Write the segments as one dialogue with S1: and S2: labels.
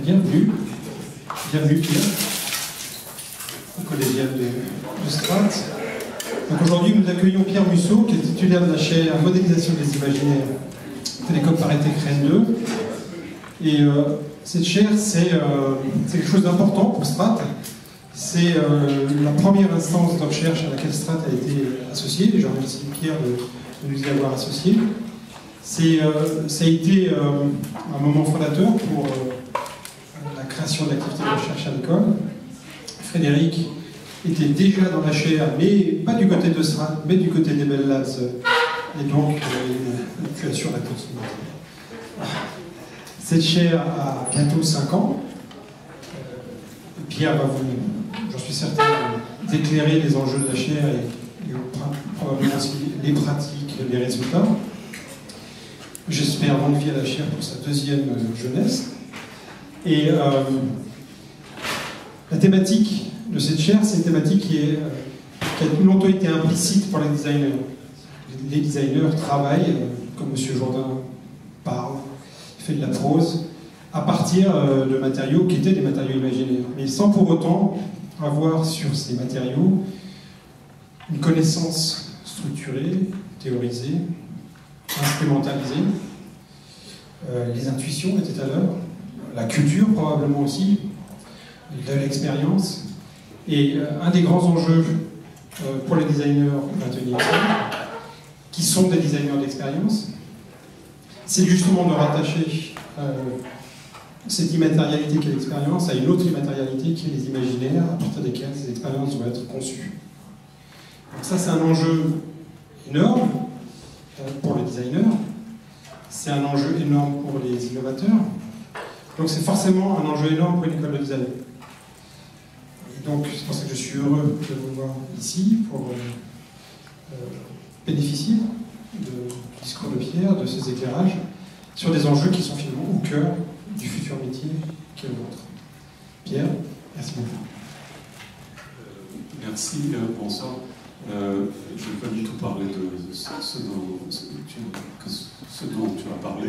S1: Bienvenue. Bienvenue Pierre, collégien de Strat. Donc aujourd'hui nous accueillons Pierre Musso, qui est titulaire de la chaire Modélisation des imaginaires Télécom Paris Tech 2. Et cette chaire, c'est quelque chose d'important pour Strat. C'est la première instance de recherche à laquelle Strat a été associé. Et je remercie Pierre de nous y avoir associés. Ça a été un moment fondateur pour la création d'activités de recherche à l'école. Frédéric était déjà dans la chaire, mais pas du côté de Strat, mais du côté des Bell Labs. Et donc, tu assures la continuité. Cette chaire a bientôt 5 ans. Pierre va vous, j'en suis certain, éclairer les enjeux de la chaire et probablement aussi les pratiques, les résultats. J'espère longue vie à la chaire pour sa deuxième jeunesse. Et la thématique de cette chaire, c'est une thématique qui a longtemps été implicite pour les designers. Les designers travaillent, comme M. Jourdain parle, fait de la prose, à partir de matériaux qui étaient des matériaux imaginaires, mais sans pour autant avoir sur ces matériaux une connaissance structurée, théorisée, instrumentalisée, les intuitions étaient à l'heure, la culture probablement aussi, de l'expérience. Et un des grands enjeux pour les designers du XXIe siècle, qui sont des designers d'expérience, c'est justement de rattacher cette immatérialité qu'est l'expérience à une autre immatérialité qui est les imaginaires, à partir desquels ces expériences vont être conçues. Donc ça, c'est un enjeu énorme pour les designers, c'est un enjeu énorme pour les innovateurs, donc c'est forcément un enjeu énorme pour l'école de design. Et donc c'est pour ça que je suis heureux de vous voir ici pour bénéficier du discours de Pierre, de ses éclairages, sur des enjeux qui sont finalement au cœur du futur métier qui est le vôtre. Pierre, merci beaucoup.
S2: Merci, bonsoir. Je ne vais pas du tout parler de ce dont tu as parlé.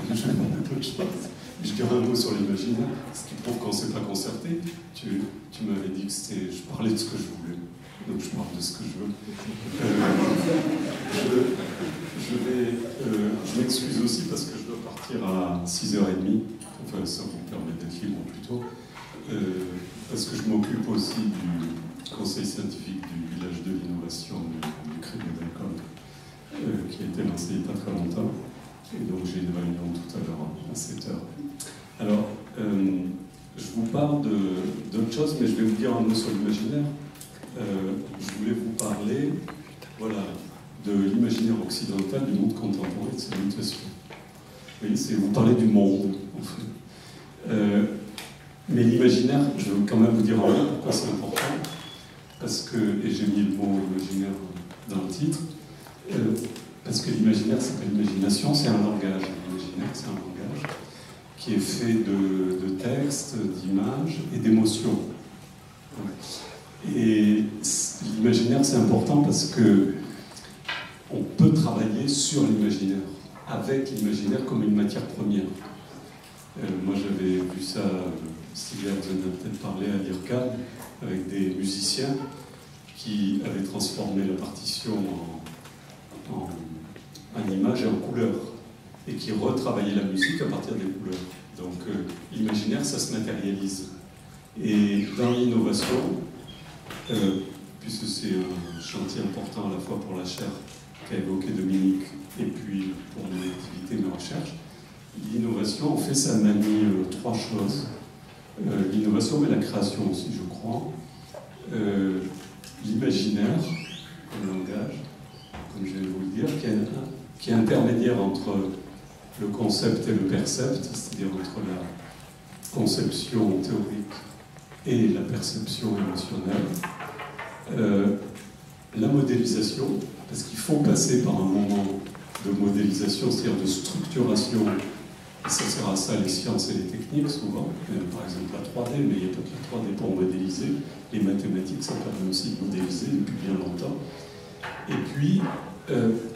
S2: Je vais parler d'autre chose. Je dirais un mot sur l'imaginaire, ce qui prouve qu'on ne s'est pas concerté. Tu m'avais dit que je parlais de ce que je voulais. Donc je parle de ce que je veux. Je m'excuse aussi parce que je dois partir à 6h30. Enfin, ça vous permet d'être libre plus tôt. Parce que je m'occupe aussi du conseil scientifique du village de l'innovation du Crédit Agricole, qui a été lancé il n'y a pas très longtemps. Et donc j'ai une réunion tout à l'heure à 7h. Alors, je vous parle d'autre chose, mais je vais vous dire un mot sur l'imaginaire. Je voulais vous parler, voilà, de l'imaginaire occidental du monde contemporain et de sa mutation. Oui, c'est vous parler du monde, en fait. Mais l'imaginaire, je veux quand même vous dire en rien pourquoi c'est important, parce que, et j'ai mis le mot imaginaire dans le titre, parce que l'imaginaire, c'est pas l'imagination, c'est un langage. L'imaginaire, c'est un langage qui est fait de textes, d'images et d'émotions. Et l'imaginaire, c'est important parce que on peut travailler sur l'imaginaire, avec l'imaginaire comme une matière première. Moi, j'avais vu ça, Steve Jobs en a peut-être parlé à l'IRCAD, avec des musiciens qui avaient transformé la partition en image et en couleur, et qui retravaillaient la musique à partir des couleurs. Donc, l'imaginaire, ça se matérialise. Et dans l'innovation, puisque c'est un chantier important à la fois pour la chaire qu'a évoqué Dominique et puis pour mon activité, mes recherches, l'innovation, en fait, ça manie 3 choses. L'innovation, mais la création aussi, je crois. L'imaginaire, comme langage, comme je vais vous le dire, qui est intermédiaire entre le concept et le percept, c'est-à-dire entre la conception théorique et la perception émotionnelle. La modélisation, parce qu'il faut passer par un moment de modélisation, c'est-à-dire de structuration, et ça sert à ça les sciences et les techniques souvent, par exemple la 3D, mais il n'y a pas que la 3D pour modéliser, les mathématiques ça permet aussi de modéliser depuis bien longtemps. Et puis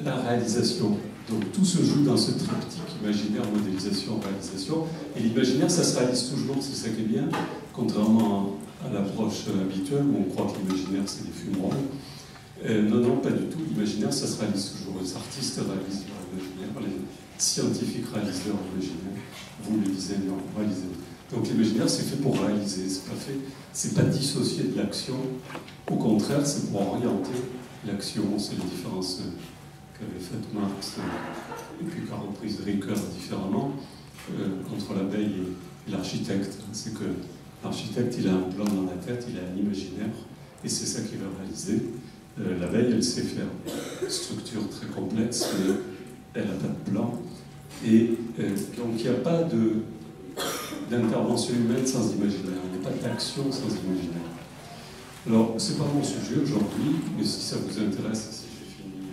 S2: la réalisation, Donc tout se joue dans ce triptyque imaginaire, modélisation, réalisation. Et l'imaginaire, ça se réalise toujours, c'est ça qui est bien, contrairement à l'approche habituelle où on croit que l'imaginaire, c'est des fumerolles. Non, non, pas du tout. L'imaginaire, ça se réalise toujours. Les artistes réalisent leur imaginaire, les scientifiques réalisent leur imaginaire, vous, les designers, vous réalisez. Donc l'imaginaire, c'est fait pour réaliser, c'est pas dissocié de l'action. Au contraire, c'est pour orienter l'action. C'est les différences qu'avait faites Marx et puis qu'a reprise Ricoeur différemment entre l'abeille et l'architecte. C'est que l'architecte, il a un plan dans la tête, il a un imaginaire, et c'est ça qu'il va réaliser. L'abeille, elle sait faire une structure très complexe, mais elle n'a pas de plan. Et donc il n'y a pas d'intervention humaine sans imaginaire, il n'y a pas d'action sans imaginaire. Alors, ce n'est pas mon sujet aujourd'hui, mais si ça vous intéresse, si j'ai fini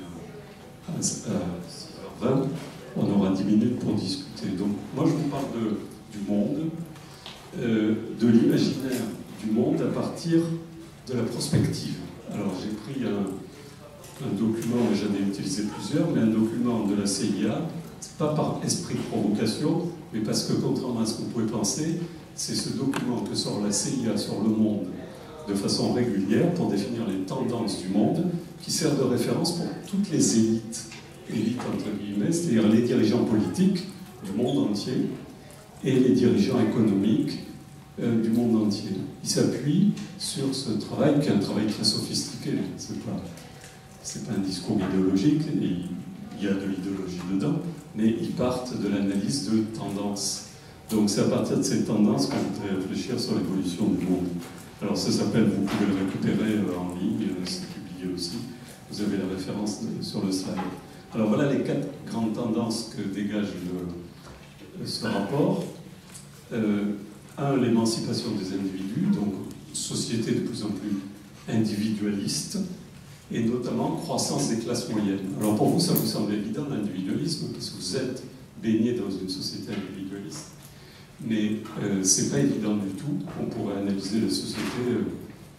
S2: à 6h20, on aura 10 minutes pour discuter. Donc, moi, je vous parle du monde, de l'imaginaire du monde à partir de la prospective. Alors, j'ai pris un document, mais j'en ai utilisé plusieurs, mais un document de la CIA, pas par esprit de provocation, mais parce que, contrairement à ce que vous pouvez penser, c'est ce document que sort la CIA sur le monde de façon régulière pour définir les tendances du monde, qui sert de référence pour toutes les élites entre guillemets, c'est-à-dire les dirigeants politiques du monde entier et les dirigeants économiques du monde entier. Ils s'appuient sur ce travail, qui est un travail très sophistiqué, c'est pas un discours idéologique, et il y a de l'idéologie dedans, mais ils partent de l'analyse de tendances. Donc c'est à partir de ces tendances qu'on peut réfléchir sur l'évolution du monde. Alors ça s'appelle, vous pouvez le récupérer en ligne, c'est publié aussi, vous avez la référence sur le slide. Alors voilà les 4 grandes tendances que dégage ce rapport. 1, l'émancipation des individus, donc société de plus en plus individualiste, et notamment croissance des classes moyennes. Alors pour vous, ça vous semble évident l'individualisme, parce que vous êtes baigné dans une société individualiste. Mais c'est pas évident du tout. On pourrait analyser la société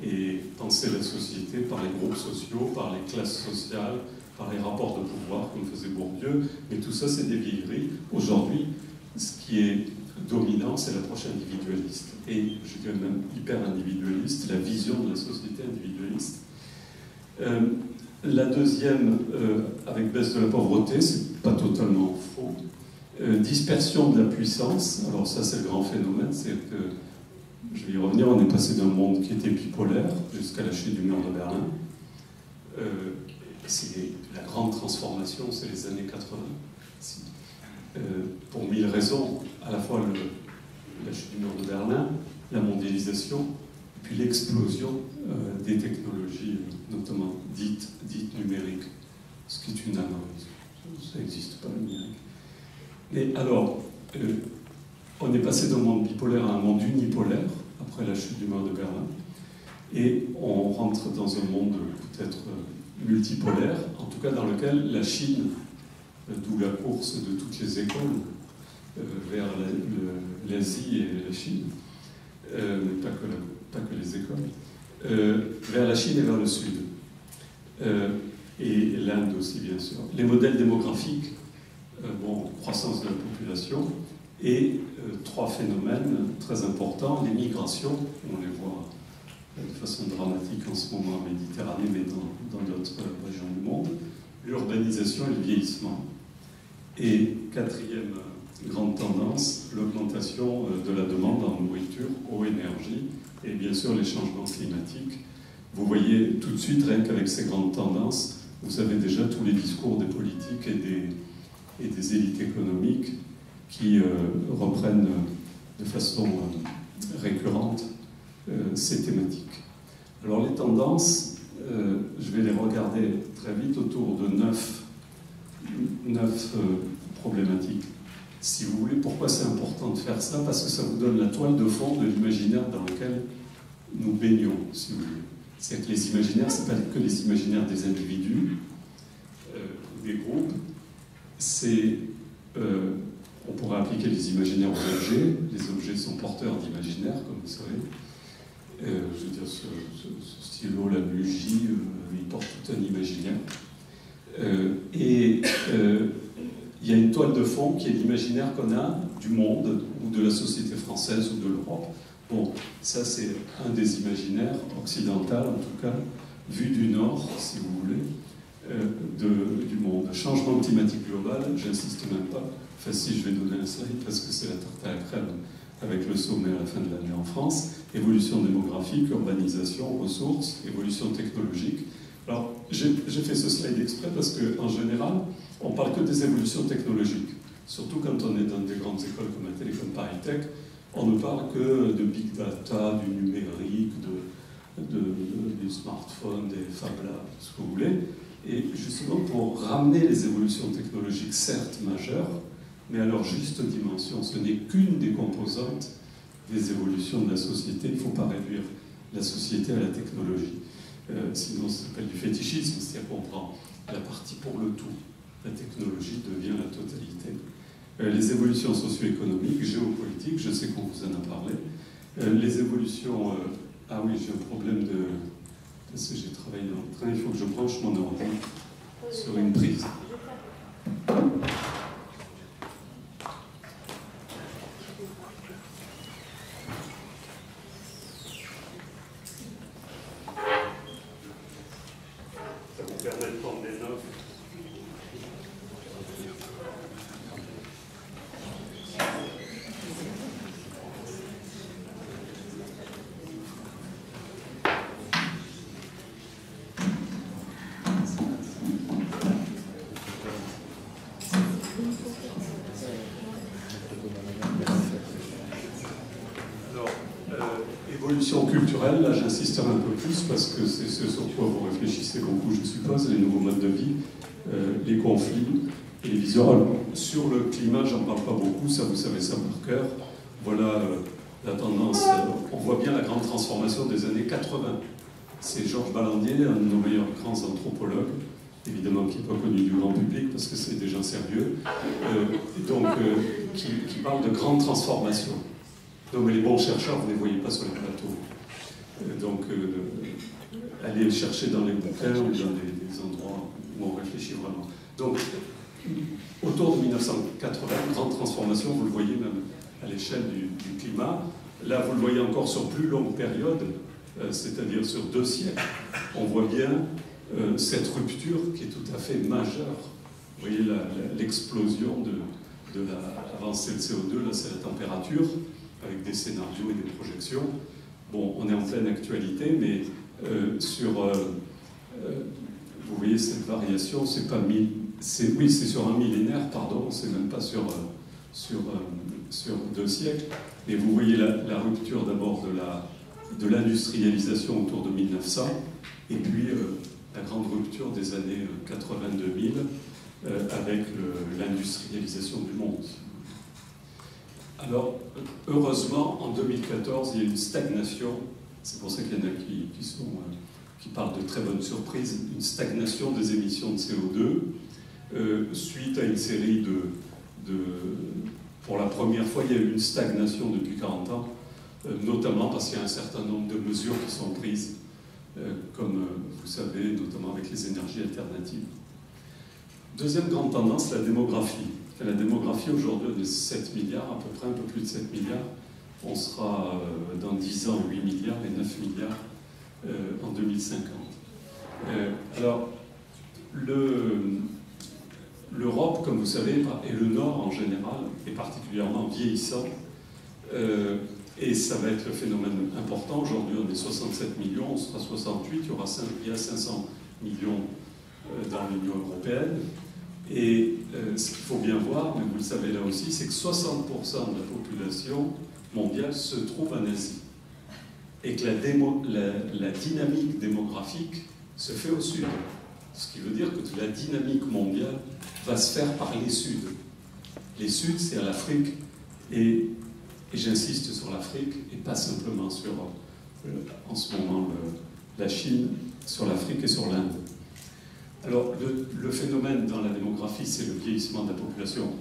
S2: et penser la société par les groupes sociaux, par les classes sociales, par les rapports de pouvoir, comme faisait Bourdieu. Mais tout ça, c'est des vieilleries. Aujourd'hui, ce qui est dominant, c'est l'approche individualiste. Et je dirais même hyper individualiste, la vision de la société individualiste. La deuxième, avec baisse de la pauvreté, c'est pas totalement faux. Dispersion de la puissance, alors ça c'est le grand phénomène, c'est que, je vais y revenir, on est passé d'un monde qui était bipolaire jusqu'à la chute du mur de Berlin. C'est la grande transformation, c'est les années 80. Pour 1000 raisons, à la fois la chute du mur de Berlin, la mondialisation, puis l'explosion des technologies, notamment dites numériques, ce qui est une anomalie. Ça n'existe pas, le numérique. Mais alors, on est passé d'un monde bipolaire à un monde unipolaire, après la chute du mur de Berlin, et on rentre dans un monde peut-être multipolaire, en tout cas dans lequel la Chine, d'où la course de toutes les écoles vers l'Asie et la Chine, mais pas que les écoles, vers la Chine et vers le Sud. Et l'Inde aussi, bien sûr. Les modèles démographiques, croissance de la population, et 3 phénomènes très importants, les migrations, on les voit de façon dramatique en ce moment en Méditerranée, mais dans d'autres régions du monde, l'urbanisation et le vieillissement. Et 4e grande tendance, l'augmentation de la demande en nourriture, eau, énergie, et bien sûr les changements climatiques. Vous voyez tout de suite, rien qu'avec ces grandes tendances, vous avez déjà tous les discours des politiques et des élites économiques qui reprennent de façon récurrente ces thématiques. Alors les tendances, je vais les regarder très vite autour de 9 problématiques. Si vous voulez, pourquoi c'est important de faire ça? Parce que ça vous donne la toile de fond de l'imaginaire dans lequel nous baignons, si vous voulez. C'est que les imaginaires, ce n'est pas que les imaginaires des individus, des groupes, on pourrait appliquer les imaginaires aux objets. Les objets sont porteurs d'imaginaires, comme vous savez. Je veux dire, ce stylo, la bougie, il porte tout un imaginaire. il y a une toile de fond qui est l'imaginaire qu'on a du monde, ou de la société française, ou de l'Europe. Bon, ça c'est un des imaginaires occidentaux, en tout cas, vu du Nord, si vous voulez, du monde. Changement climatique global, j'insiste même pas. Enfin, si, je vais donner un slide parce que c'est la tarte à la crème avec le sommet à la fin de l'année en France. Évolution démographique, urbanisation, ressources, évolution technologique. Alors, j'ai fait ce slide exprès parce qu'en général, on ne parle que des évolutions technologiques. Surtout quand on est dans des grandes écoles comme la Télécom Paris Tech, on ne parle que de big data, du numérique, du smartphone, des Fab Labs, ce que vous voulez. Et justement, pour ramener les évolutions technologiques, certes majeures, mais à leur juste dimension, ce n'est qu'une des composantes des évolutions de la société. Il ne faut pas réduire la société à la technologie. Sinon, ça s'appelle du fétichisme, c'est-à-dire qu'on prend la partie pour le tout. La technologie devient la totalité. Les évolutions socio-économiques, géopolitiques, je sais qu'on vous en a parlé. Les évolutions... ah oui, j'ai un problème de... Parce que j'ai travaillé dans le train, il faut que je branche mon ordi sur une prise. Ça vous permet de prendre des notes. Évolution culturelle, là j'insisterai un peu plus parce que c'est ce sur quoi vous réfléchissez beaucoup, je suppose, les nouveaux modes de vie, les conflits et les visions. Alors, sur le climat, j'en parle pas beaucoup, ça vous savez ça par cœur. Voilà la tendance, on voit bien la grande transformation des années 80. C'est Georges Balandier, un de nos meilleurs grands anthropologues, évidemment qui n'est pas connu du grand public parce que c'est des gens sérieux, qui parle de grande transformation. Non, mais les bons chercheurs, vous ne les voyez pas sur les plateaux. Allez chercher dans les bouquins ou dans des endroits où on réfléchit vraiment. Donc, autour de 1980, grande transformation, vous le voyez même à l'échelle du climat. Là, vous le voyez encore sur plus longue période, c'est-à-dire sur 2 siècles. On voit bien cette rupture qui est tout à fait majeure. Vous voyez l'explosion de l'avancée de CO2, là c'est la température, avec des scénarios et des projections. Bon, on est en pleine actualité, mais vous voyez cette variation, c'est pas oui, c'est sur un millénaire, pardon, c'est même pas sur 2 siècles, mais vous voyez la rupture d'abord de l'industrialisation autour de 1900, et puis la grande rupture des années 80-2000 avec l'industrialisation du monde. Alors, heureusement, en 2014, il y a une stagnation, c'est pour ça qu'il y en a qui parlent de très bonnes surprises, une stagnation des émissions de CO2, suite à une série pour la première fois, il y a eu une stagnation depuis 40 ans, notamment parce qu'il y a un certain nombre de mesures qui sont prises, comme vous savez, notamment avec les énergies alternatives. Deuxième grande tendance, la démographie. La démographie, aujourd'hui, on est 7 milliards, à peu près, un peu plus de 7 milliards. On sera dans 10 ans 8 milliards et 9 milliards en 2050. Alors, l'Europe, comme vous savez, et le Nord en général, est particulièrement vieillissant. Et ça va être le phénomène important. Aujourd'hui, on est 67 millions, on sera 68, il y a 500 millions dans l'Union européenne. Et ce qu'il faut bien voir, mais vous le savez là aussi, c'est que 60% de la population mondiale se trouve en Asie. Et que la dynamique démographique se fait au sud. Ce qui veut dire que la dynamique mondiale va se faire par les Suds. Les Suds, c'est à l'Afrique, et j'insiste sur l'Afrique, et pas simplement sur, en ce moment, la Chine, sur l'Afrique et sur l'Inde. Alors, le phénomène dans la démographie, c'est le vieillissement de la population,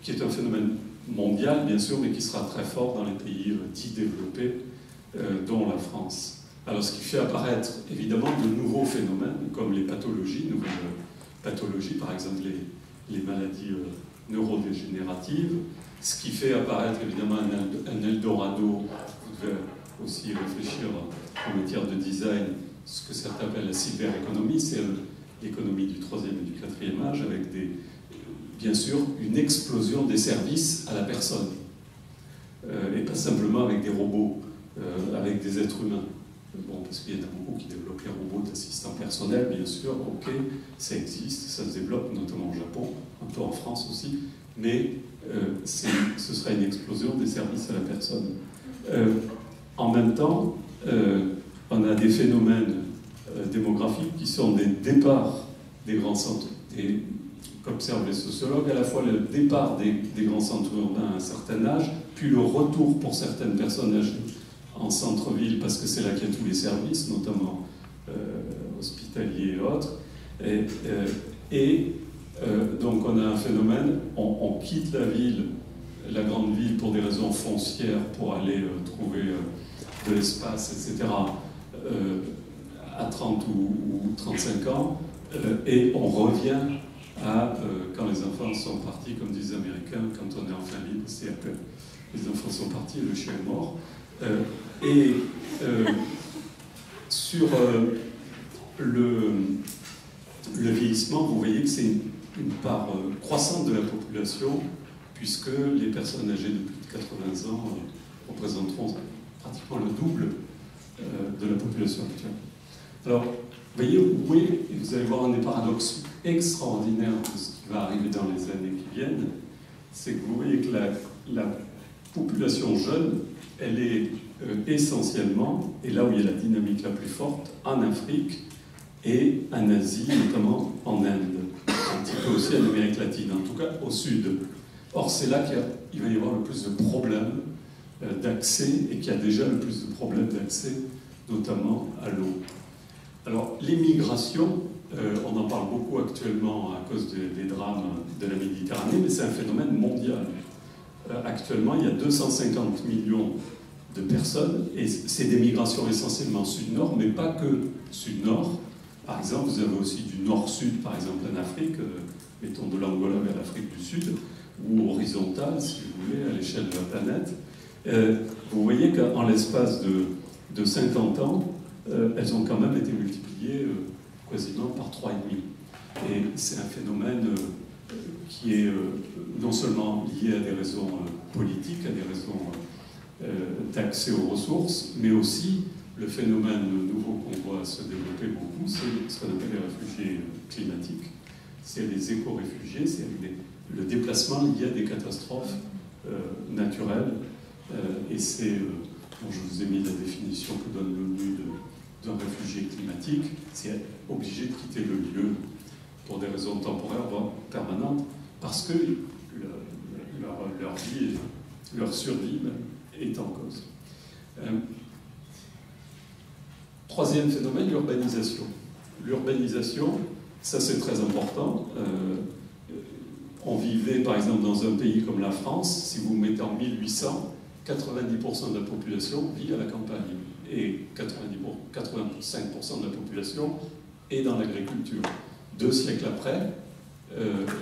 S2: qui est un phénomène mondial, bien sûr, mais qui sera très fort dans les pays dits développés, dont la France. Alors, ce qui fait apparaître, évidemment, de nouveaux phénomènes, comme les pathologies, nouvelles pathologies, par exemple les maladies neurodégénératives, ce qui fait apparaître évidemment un Eldorado. Vous devez aussi réfléchir en matière de design, ce que certains appellent la cyber-économie, c'est l'économie du 3e et du 4e âge, avec bien sûr une explosion des services à la personne, et pas simplement avec des robots, avec des êtres humains. Bon, parce qu'il y en a beaucoup qui développent les robots d'assistants personnels, bien sûr, ok, ça existe, ça se développe, notamment au Japon, un peu en France aussi, mais ce sera une explosion des services à la personne. En même temps, on a des phénomènes démographiques qui sont des départs des grands centres, qu'observent les sociologues, à la fois le départ des grands centres urbains à un certain âge, puis le retour pour certaines personnes âgées en centre-ville, parce que c'est là qu'il y a tous les services, notamment hospitaliers et autres. Donc on a un phénomène, on quitte la ville, la grande ville, pour des raisons foncières, pour aller trouver de l'espace, etc., à 30 ou 35 ans, et on revient à quand les enfants sont partis, comme disent les Américains, quand on est enfant libre, c'est après les enfants sont partis, le chien est mort. Sur le vieillissement, vous voyez que c'est une part croissante de la population, puisque les personnes âgées de plus de 80 ans représenteront pratiquement le double de la population actuelle. Alors, vous voyez, oui, et vous allez voir un des paradoxes extraordinaires de ce qui va arriver dans les années qui viennent, c'est que vous voyez que la population jeune, elle est essentiellement, et là où il y a la dynamique la plus forte, en Afrique et en Asie, notamment en Inde, un petit peu aussi en Amérique latine, en tout cas au sud. Or, c'est là qu'il va y avoir le plus de problèmes d'accès, et qu'il y a déjà le plus de problèmes d'accès, notamment à l'eau. Alors, l'immigration, on en parle beaucoup actuellement à cause des drames de la Méditerranée, mais c'est un phénomène mondial. Actuellement, il y a 250 millions de personnes, et c'est des migrations essentiellement sud-nord, mais pas que sud-nord. Par exemple, vous avez aussi du nord-sud, par exemple en Afrique, mettons de l'Angola vers l'Afrique du Sud, ou horizontale, si vous voulez, à l'échelle de la planète. Vous voyez qu'en l'espace de 50 ans, elles ont quand même été multipliées quasiment par 3,5. Et c'est un phénomène qui est non seulement lié à des raisons politiques, à des raisons d'accès aux ressources, mais aussi le phénomène nouveau qu'on voit se développer beaucoup, c'est ce qu'on appelle les réfugiés climatiques. C'est les éco-réfugiés, c'est le déplacement lié à des catastrophes naturelles. Et c'est, bon, je vous ai mis la définition que donne l'ONU d'un réfugié climatique, c'est obligé de quitter le lieu pour des raisons temporaires, voire permanentes, parce que leur vie, leur survie est en cause. Troisième phénomène, l'urbanisation. L'urbanisation, ça c'est très important. On vivait par exemple dans un pays comme la France, si vous mettez en 1800, 90% de la population vit à la campagne et 85% de la population est dans l'agriculture. 2 siècles après,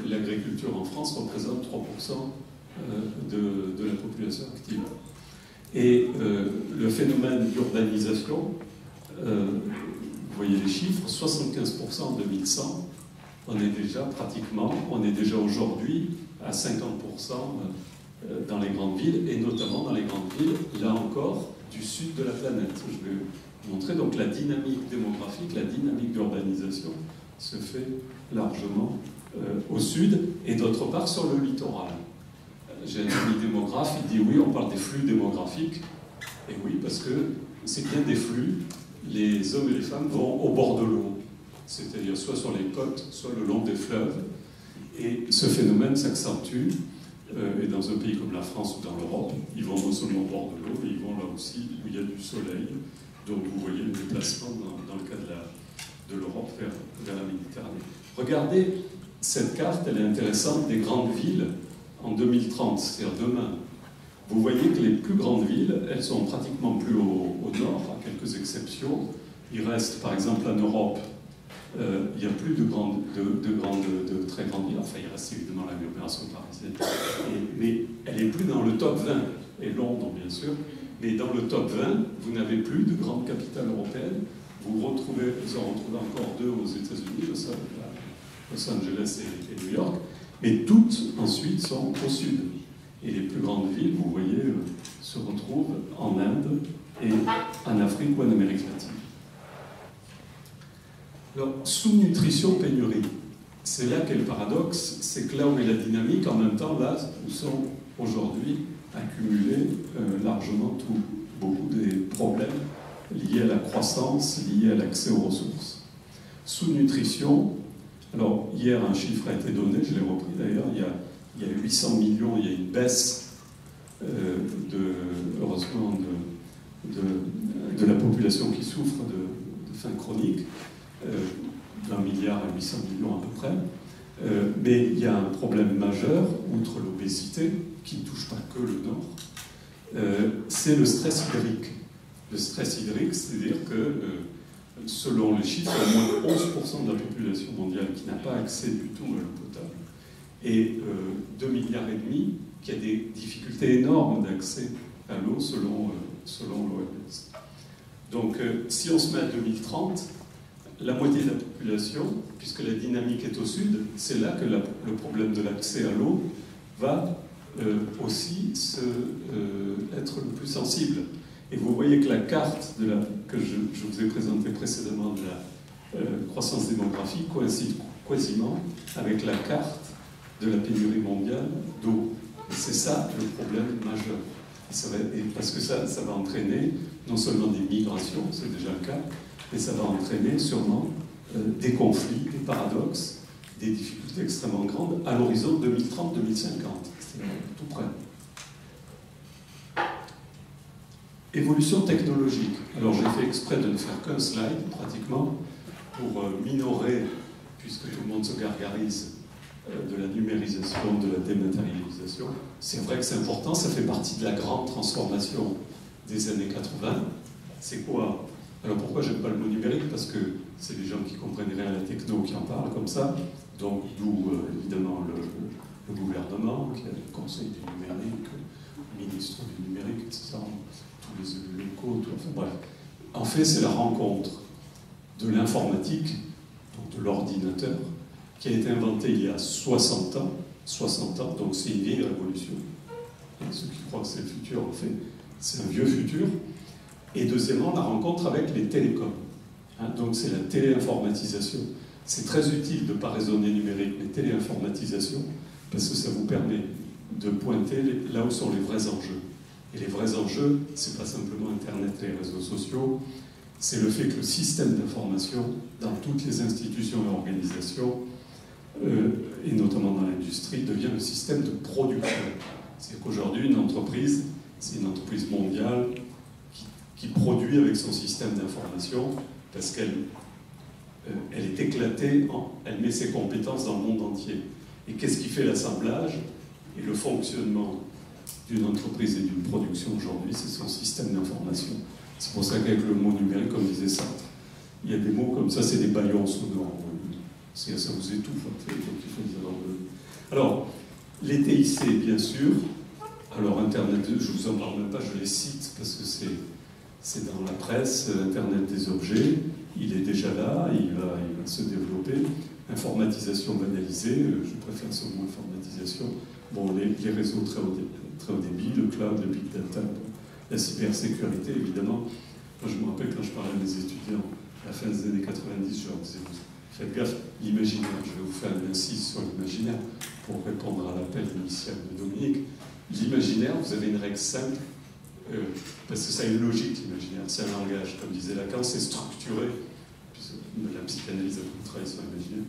S2: l'agriculture en France représente 3% de la population active. Et le phénomène d'urbanisation, vous voyez les chiffres, 75% en 2100, on est déjà aujourd'hui à 50% dans les grandes villes, et notamment dans les grandes villes, là encore, du sud de la planète. Je vais vous montrer donc la dynamique démographique, la dynamique d'urbanisation se fait largement au sud, et d'autre part sur le littoral. J'ai un ami démographe, il dit oui, on parle des flux démographiques, et oui, parce que c'est bien des flux, les hommes et les femmes vont au bord de l'eau, c'est-à-dire soit sur les côtes, soit le long des fleuves, et ce phénomène s'accentue, et dans un pays comme la France ou dans l'Europe, ils vont non seulement au bord de l'eau, mais ils vont là aussi où il y a du soleil, donc vous voyez le déplacement dans le cas de l'Europe vers la Méditerranée. Regardez, cette carte, elle est intéressante, des grandes villes en 2030, c'est-à-dire demain. Vous voyez que les plus grandes villes, elles sont pratiquement plus au nord, à quelques exceptions. Il reste, par exemple, en Europe, il n'y a plus de très grandes villes. Enfin, il reste évidemment l'agglomération parisienne mais elle n'est plus dans le top 20, et Londres bien sûr, mais dans le top 20, vous n'avez plus de grandes capitales européennes. Vous en retrouvez encore deux aux États-Unis, Los Angeles et New York, mais toutes ensuite sont au sud. Et les plus grandes villes, vous voyez, se retrouvent en Inde et en Afrique ou en Amérique latine. Alors, sous-nutrition, pénurie. C'est là qu'est le paradoxe, c'est que là où est la dynamique, en même temps, là où sont aujourd'hui accumulés largement beaucoup des problèmes liés à la croissance, liés à l'accès aux ressources. Sous-nutrition, alors hier un chiffre a été donné, je l'ai repris d'ailleurs, il y a 800 millions, il y a une baisse heureusement de la population qui souffre de faim chronique, d'1 milliard à 800 millions à peu près. Mais il y a un problème majeur, outre l'obésité, qui ne touche pas que le Nord, c'est le stress hydrique. Le stress hydrique, c'est-à-dire que, selon les chiffres, il y a au moins 11% de la population mondiale qui n'a pas accès du tout à l'eau potable, et 2,5 milliards qui a des difficultés énormes d'accès à l'eau selon l'OMS. Donc, si on se met à 2030, la moitié de la population, puisque la dynamique est au sud, c'est là que le problème de l'accès à l'eau va aussi être le plus sensible. Et vous voyez que la carte que je vous ai présentée précédemment de la croissance démographique coïncide quasiment avec la carte de la pénurie mondiale d'eau. Et c'est ça le problème majeur. Parce que ça va entraîner non seulement des migrations, c'est déjà le cas, mais ça va entraîner sûrement des conflits, des paradoxes, des difficultés extrêmement grandes à l'horizon 2030-2050. C'est tout près. Évolution technologique. Alors j'ai fait exprès de ne faire qu'un slide, pratiquement, pour minorer, puisque tout le monde se gargarise, de la numérisation, de la dématérialisation. C'est vrai que c'est important, ça fait partie de la grande transformation des années 80. C'est quoi? Alors pourquoi j'aime pas le mot numérique? Parce que c'est des gens qui comprennent rien à la techno qui en parlent comme ça. Donc d'où évidemment le gouvernement, qui a le conseil du numérique, le ministre du numérique, etc. Tous les élus locaux, enfin bref. En fait, c'est la rencontre de l'informatique, donc de l'ordinateur, qui a été inventé il y a 60 ans, donc c'est une vieille révolution. Et ceux qui croient que c'est le futur, en fait, c'est un vieux futur. Et deuxièmement, la rencontre avec les télécoms. Donc c'est la téléinformatisation. C'est très utile de ne pas raisonner numérique, mais téléinformatisation, parce que ça vous permet de pointer là où sont les vrais enjeux. Et les vrais enjeux, c'est pas simplement Internet et les réseaux sociaux, c'est le fait que le système d'information, dans toutes les institutions et organisations, et notamment dans l'industrie, devient le système de production. C'est qu'aujourd'hui, une entreprise, c'est une entreprise mondiale qui produit avec son système d'information parce qu'elle est éclatée, elle met ses compétences dans le monde entier. Et qu'est-ce qui fait l'assemblage et le fonctionnement d'une entreprise et d'une production aujourd'hui? C'est son système d'information. C'est pour ça qu'avec le mot numérique, comme disait Sartre, il y a des mots comme ça, c'est des baillons sonores. Ça vous étouffe, en fait, donc il faut les avoir de... Alors, les TIC, bien sûr. Alors, Internet, je ne vous en parle même pas, je les cite, parce que c'est dans la presse, Internet des objets, il est déjà là, il va se développer. Informatisation banalisée, je préfère ce mot informatisation. Bon, les réseaux très haut débit, le cloud, le big data, la cybersécurité, évidemment. Moi, je me rappelle quand je parlais à mes étudiants à la fin des années 90, je leur disais, faites gaffe, l'imaginaire, je vais vous faire une incise sur l'imaginaire pour répondre à l'appel initial de Dominique. L'imaginaire, vous avez une règle simple, parce que ça a une logique, l'imaginaire, c'est un langage, comme disait Lacan, c'est structuré. La psychanalyse a beaucoup travaillé sur l'imaginaire.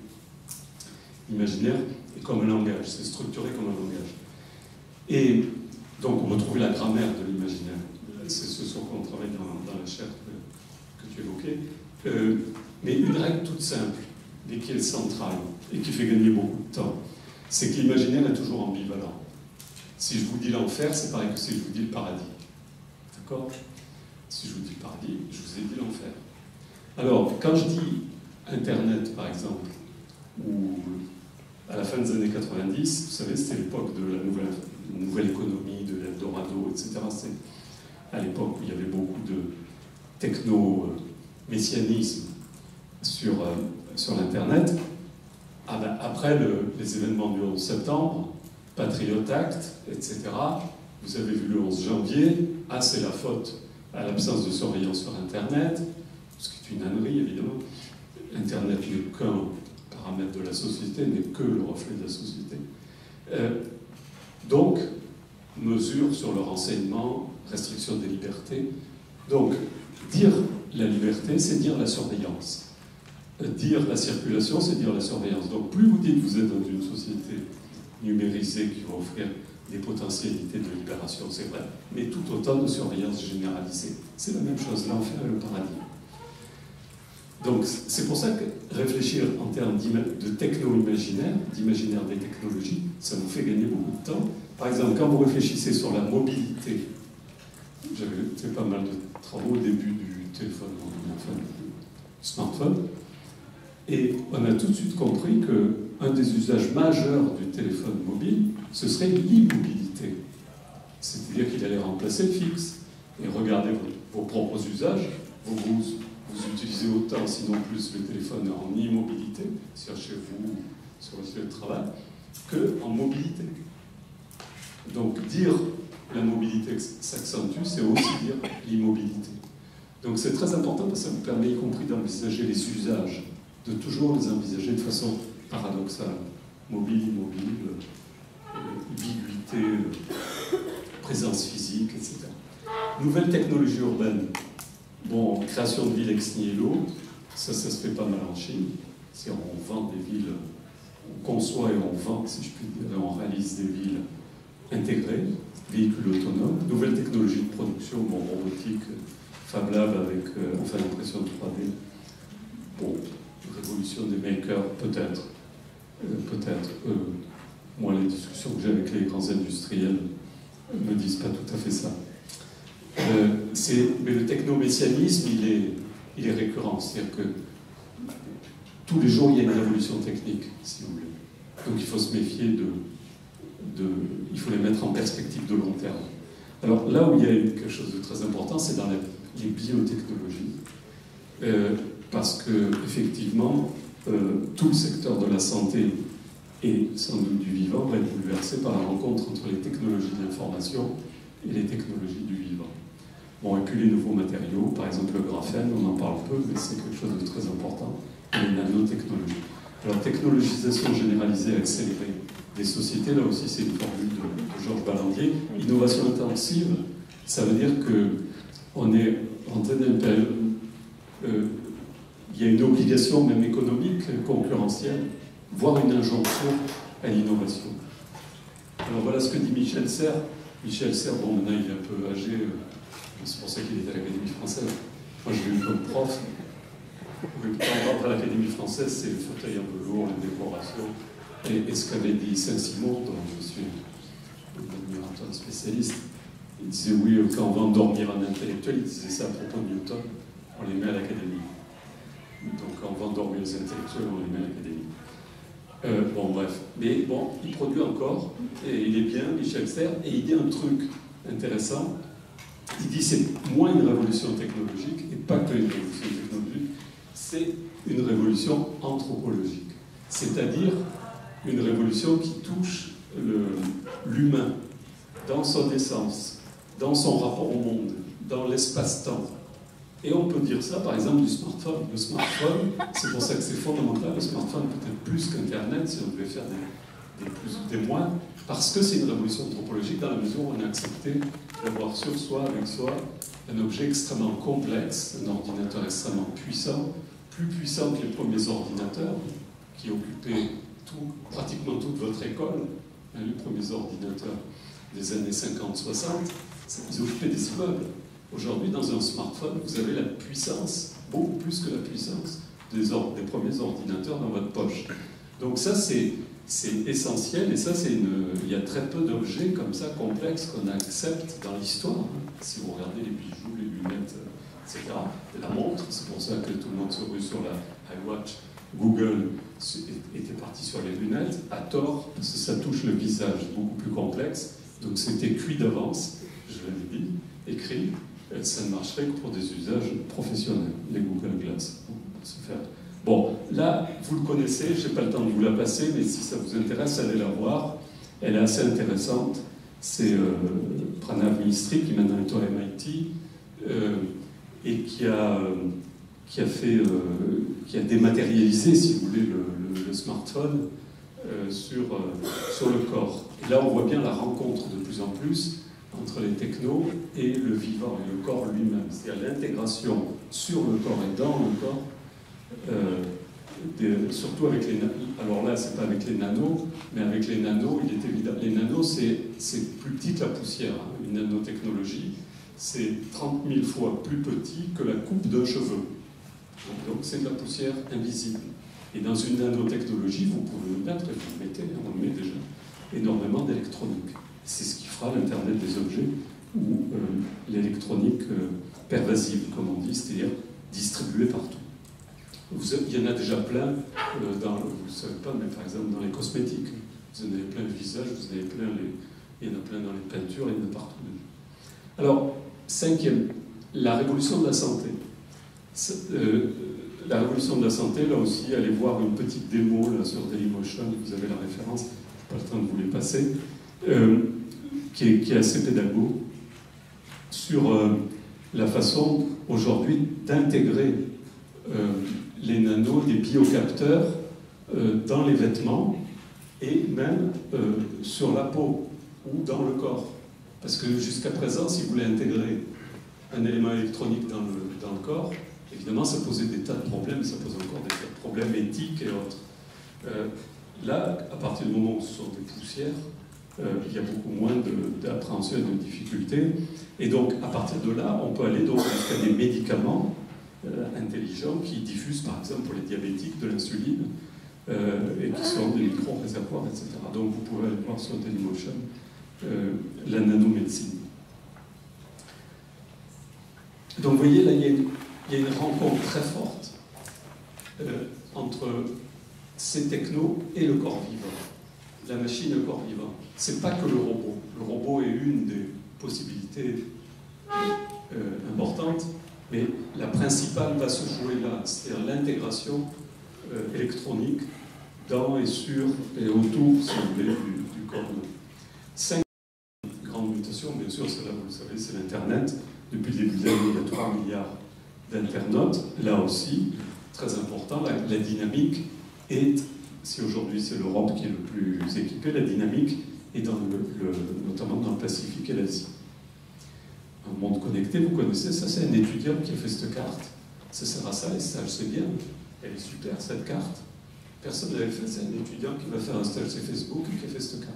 S2: L'imaginaire est comme un langage, c'est structuré comme un langage. Et donc on retrouve la grammaire de l'imaginaire. C'est ce sur quoi on travaille dans la chaire que tu évoquais. Mais une règle toute simple, mais qui est centrale, et qui fait gagner beaucoup de temps, c'est que l'imaginaire est toujours ambivalent. Si je vous dis l'enfer, c'est pareil que si je vous dis le paradis. D'accord? Si je vous dis le paradis, je vous ai dit l'enfer. Alors, quand je dis Internet, par exemple, ou à la fin des années 90, vous savez, c'était l'époque de la nouvelle économie, de l'Eldorado, etc. C'est à l'époque où il y avait beaucoup de techno-messianisme sur l'Internet. Ah ben, après les événements du 11 septembre, Patriot Act, etc., vous avez vu le 11 janvier, c'est la faute à l'absence de surveillance sur Internet, ce qui est une ânerie, évidemment. Internet n'est qu'un paramètre de la société, n'est que le reflet de la société. Donc, mesures sur le renseignement, restriction des libertés. Donc, dire la liberté, c'est dire la surveillance. Dire la circulation, c'est dire la surveillance. Donc, plus vous dites que vous êtes dans une société numérisée qui va offrir des potentialités de libération, c'est vrai, mais tout autant de surveillance généralisée. C'est la même chose, l'enfer et le paradis. Donc, c'est pour ça que réfléchir en termes de techno-imaginaire, d'imaginaire des technologies, ça vous fait gagner beaucoup de temps. Par exemple, quand vous réfléchissez sur la mobilité, j'avais fait pas mal de travaux au début du téléphone, enfin, du smartphone, et on a tout de suite compris qu'un des usages majeurs du téléphone mobile, ce serait l'immobilité. C'est-à-dire qu'il allait remplacer le fixe. Et regardez vos propres usages, vous utilisez autant, sinon plus, le téléphone en immobilité, c'est-à-dire chez vous, sur votre lieu de travail, qu'en mobilité. Donc dire la mobilité s'accentue, c'est aussi dire l'immobilité. Donc c'est très important parce que ça vous permet y compris d'envisager les usages, de toujours les envisager de façon paradoxale. Mobile, immobile, ubiquité, présence physique, etc. Nouvelle technologie urbaine. Bon, création de villes ex nihilo, ça se fait pas mal en Chine. C'est-à-dire on vend des villes, on conçoit et on vend, si je puis dire, et on réalise des villes intégrées, véhicules autonomes. Nouvelle technologie de production, bon, robotique, Fab Lab avec enfin l'impression 3D. Bon, révolution des makers, peut-être. Moi, les discussions que j'ai avec les grands industriels ne me disent pas tout à fait ça. Mais le techno-messianisme, il est récurrent. C'est-à-dire que tous les jours, il y a une révolution technique, si vous voulez. Donc il faut se méfier il faut les mettre en perspective de long terme. Alors là où il y a eu quelque chose de très important, c'est dans les biotechnologies. Parce que, effectivement, tout le secteur de la santé et sans doute du vivant va être bouleversé par la rencontre entre les technologies de l'information et les technologies du vivant. Bon, et puis les nouveaux matériaux, par exemple le graphène, on en parle peu, mais c'est quelque chose de très important, et les nanotechnologies. Alors, technologisation généralisée, accélérée des sociétés, là aussi c'est une formule de Georges Ballandier. Innovation intensive, ça veut dire qu'on est en pleine période. Il y a une obligation, même économique, concurrentielle, voire une injonction à l'innovation. Alors voilà ce que dit Michel Serres. Michel Serres, bon, maintenant il est un peu âgé, c'est pour ça qu'il est à l'Académie française. Moi je l'ai eu comme prof. Quand on rentre à l'Académie française, c'est le fauteuil un peu lourd, les décorations. Et ce qu'avait dit Saint-Simon, dont je suis un admirateur spécialiste, il disait oui, quand on va endormir un intellectuel, il disait ça à propos de Newton, on les met à l'Académie. Donc quand on va endormir les intellectuels, on les met à l'Académie. Bon, bref. Mais bon, il produit encore, et il est bien, Michel Serres, et il dit un truc intéressant. Il dit c'est moins une révolution technologique, et pas que une révolution technologique, c'est une révolution anthropologique. C'est-à-dire une révolution qui touche l'humain dans son essence, dans son rapport au monde, dans l'espace-temps. Et on peut dire ça, par exemple, du smartphone. Le smartphone, c'est pour ça que c'est fondamental. Le smartphone peut-être plus qu'Internet, si on devait faire des plus ou des moins, parce que c'est une révolution anthropologique dans la mesure où on a accepté d'avoir sur soi, avec soi, un objet extrêmement complexe, un ordinateur extrêmement puissant, plus puissant que les premiers ordinateurs, qui occupaient pratiquement toute votre école. Les premiers ordinateurs des années 50-60, ils occupaient des immeubles. Aujourd'hui, dans un smartphone, vous avez la puissance, beaucoup plus que la puissance des premiers ordinateurs dans votre poche. Donc ça, c'est essentiel, et ça, il y a très peu d'objets comme ça, complexes, qu'on accepte dans l'histoire. Si vous regardez les bijoux, les lunettes, etc. Et la montre, c'est pour ça que tout le monde se rue sur la iWatch Google était parti sur les lunettes, à tort, parce que ça touche le visage beaucoup plus complexe, donc c'était cuit d'avance, je l'avais dit, écrit, ça ne marcherait que pour des usages professionnels, les Google Glass. Bon, là, vous le connaissez, je n'ai pas le temps de vous la passer, mais si ça vous intéresse, allez la voir. Elle est assez intéressante. C'est Pranav Mistry, qui maintenant est au MIT, et qui a dématérialisé, si vous voulez, le smartphone sur le corps. Et là, on voit bien la rencontre de plus en plus entre les technos et le vivant, et le corps lui-même. C'est-à-dire l'intégration sur le corps et dans le corps, surtout avec les nanos. Alors là, c'est pas avec les nanos, mais avec les nanos, il est évident. Les nanos, c'est plus petit que la poussière. Hein. Une nanotechnologie, c'est 30 000 fois plus petit que la coupe d'un cheveu. Donc c'est de la poussière invisible. Et dans une nanotechnologie, vous pouvez le mettre, et vous le mettez, on le met déjà, énormément d'électronique. C'est ce qui fera l'Internet des objets, ou l'électronique pervasive, comme on dit, c'est-à-dire distribuée partout. Il y en a déjà plein, vous ne savez pas, mais par exemple dans les cosmétiques. Vous en avez plein le visage, vous en avez plein il y en a plein dans les peintures, il y en a partout. Alors, cinquième, la révolution de la santé. La révolution de la santé, là aussi, allez voir une petite démo là, sur Dailymotion, vous avez la référence, je n'ai pas le temps de vous les passer, qui est assez pédago, sur la façon aujourd'hui d'intégrer les nanos, des biocapteurs dans les vêtements et même sur la peau ou dans le corps. Parce que jusqu'à présent, si vous voulez intégrer un élément électronique dans le corps, évidemment, ça posait des tas de problèmes, ça pose encore des tas de problèmes éthiques et autres. Là, à partir du moment où ce sont des poussières, il y a beaucoup moins d'appréhension et de difficultés. Et donc, à partir de là, on peut aller jusqu'à des médicaments intelligents qui diffusent, par exemple, pour les diabétiques, de l'insuline, et qui sont des micro-réservoirs, etc. Donc, vous pouvez aller voir sur Dailymotion la nanomédecine. Donc, vous voyez, là, il y a une rencontre très forte entre ces technos et le corps vivant. La machine et le corps vivant. C'est pas que le robot. Le robot est une des possibilités importantes, mais la principale va se jouer là, c'est-à-dire l'intégration électronique dans et sur et autour, si vous voulez, du corps humain. 5 grandes mutations, bien sûr, celle-là, vous le savez, c'est l'Internet. Depuis le début de l'année, il y a 3 milliards d'internautes. Là aussi, très important, la dynamique est, si aujourd'hui c'est l'Europe qui est le plus équipée, la dynamique est notamment dans le Pacifique et l'Asie. Un monde connecté, vous connaissez, ça c'est un étudiant qui a fait cette carte. Ça sert à ça, et ça je sais bien. Elle est super cette carte. Personne ne l'avait fait, c'est un étudiant qui va faire un stage sur Facebook et qui a fait cette carte.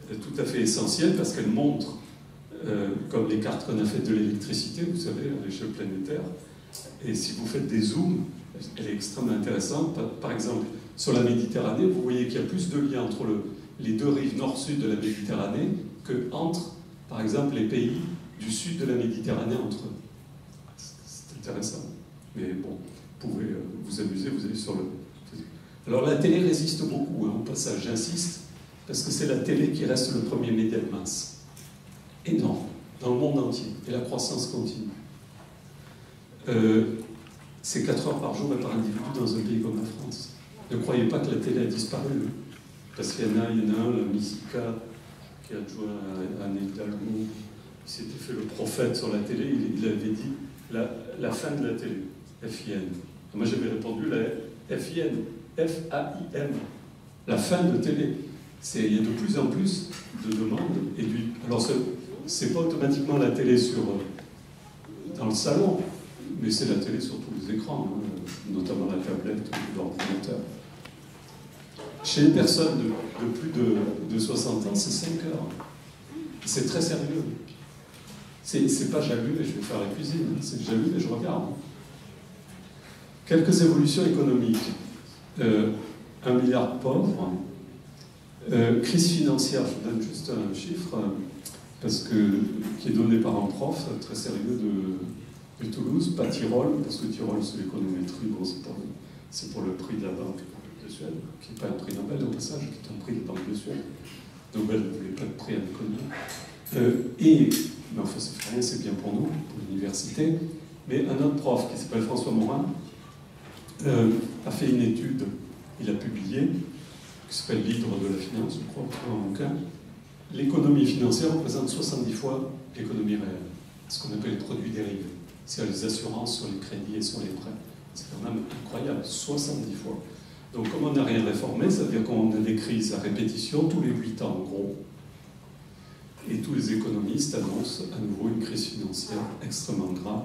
S2: Elle est tout à fait essentielle parce qu'elle montre, comme les cartes qu'on a faites de l'électricité, vous savez, à l'échelle planétaire, et si vous faites des zooms, elle est extrêmement intéressante. Par exemple, sur la Méditerranée, vous voyez qu'il y a plus de liens entre les deux rives nord-sud de la Méditerranée que entre, par exemple, les pays du sud de la Méditerranée entre eux. C'est intéressant. Mais bon, vous pouvez vous amuser, vous allez sur le... Alors la télé résiste beaucoup, hein, au passage, j'insiste, parce que c'est la télé qui reste le premier média de masse. Énorme, dans le monde entier, et la croissance continue. C'est 4 heures par jour et par individu dans un pays comme la France. Ne croyez pas que la télé a disparu, parce qu'il y en a un, la Misica, qui a adjoint à Anne Hidalgo, qui s'était fait le prophète sur la télé, il avait dit la fin de la télé, FIN. Moi j'avais répondu la FIN, F-A-I-M, la fin de télé. Il y a de plus en plus de demandes. Alors c'est pas automatiquement la télé dans le salon, mais c'est la télé sur tous les écrans, hein, notamment la tablette ou l'ordinateur. Chez les personnes de plus de 60 ans, c'est 5 heures. C'est très sérieux. C'est pas j'allume et je vais faire la cuisine, c'est j'allume et je regarde. Quelques évolutions économiques. 1 milliard de pauvres. Crise financière, je vous donne juste un chiffre, qui est donné par un prof très sérieux de Toulouse, pas Tyrol, parce que Tyrol c'est l'économétrie, bon, c'est pour le prix de la Banque de Suède, qui n'est pas un prix Nobel au passage, qui est un prix de la Banque de Suède. Nobel ne voulait pas de prix à l'économie. Mais enfin, ça fait rien, c'est bien pour nous, pour l'université. Mais un autre prof qui s'appelle François Morin a fait une étude, il a publié, qui s'appelle L'hydre de la finance, je crois, un bouquin. L'économie financière représente 70 fois l'économie réelle, ce qu'on appelle les produits dérivés. C'est les assurances sur les crédits et sur les prêts. C'est quand même incroyable, 70 fois. Donc, comme on n'a rien réformé, ça veut dire qu'on a des crises à répétition tous les 8 ans, en gros. Et tous les économistes annoncent à nouveau une crise financière extrêmement grave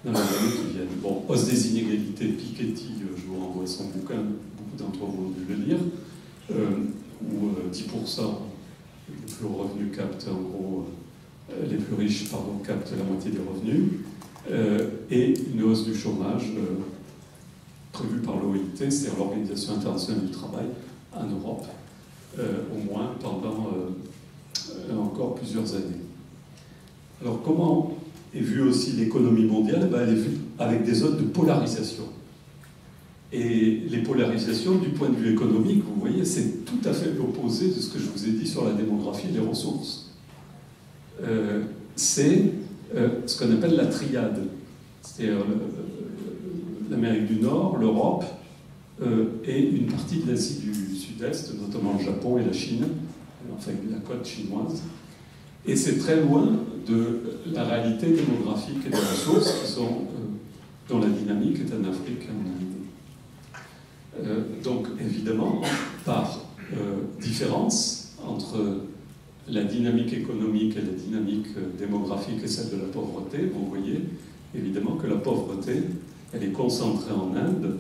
S2: dans les années qui viennent. Bon, hausse des inégalités, Piketty, je vous renvoie son bouquin, beaucoup d'entre vous ont dû le lire, où 10% les plus revenus captent, en gros, les plus riches, pardon, captent la moitié des revenus, et une hausse du chômage prévue par l'OIT, c'est-à-dire l'Organisation internationale du travail, en Europe, au moins pendant encore plusieurs années. Alors comment est vue aussi l'économie mondiale? Elle est vue avec des zones de polarisation. Et les polarisations, du point de vue économique, vous voyez, c'est tout à fait l'opposé de ce que je vous ai dit sur la démographie et les ressources. C'est ce qu'on appelle la triade. C'est-à-dire l'Amérique du Nord, l'Europe et une partie de l'Asie du Sud-Est, notamment le Japon et la Chine, enfin la côte chinoise. Et c'est très loin de la réalité démographique et des ressources qui sont, dont la dynamique est en Afrique et en Inde. Donc évidemment, par différence entre la dynamique économique et la dynamique démographique et celle de la pauvreté, vous voyez évidemment que la pauvreté, elle est concentrée en Inde,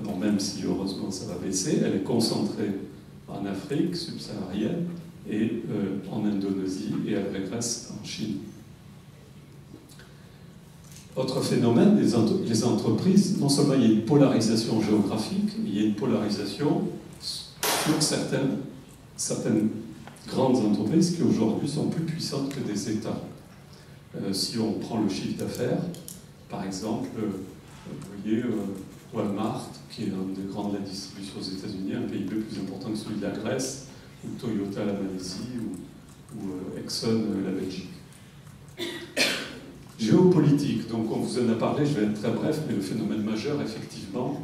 S2: alors même si heureusement ça va baisser, elle est concentrée en Afrique subsaharienne et en Indonésie et elle régresse en Chine. Autre phénomène, les entreprises, non seulement il y a une polarisation géographique, il y a une polarisation sur certaines grandes entreprises qui aujourd'hui sont plus puissantes que des États. Si on prend le chiffre d'affaires, par exemple, vous voyez Walmart, qui est un des grands de la distribution aux États-Unis, un PIB plus important que celui de la Grèce, ou Toyota la Malaisie, ou Exxon la Belgique. Géopolitique, donc on vous en a parlé, je vais être très bref, mais le phénomène majeur, effectivement,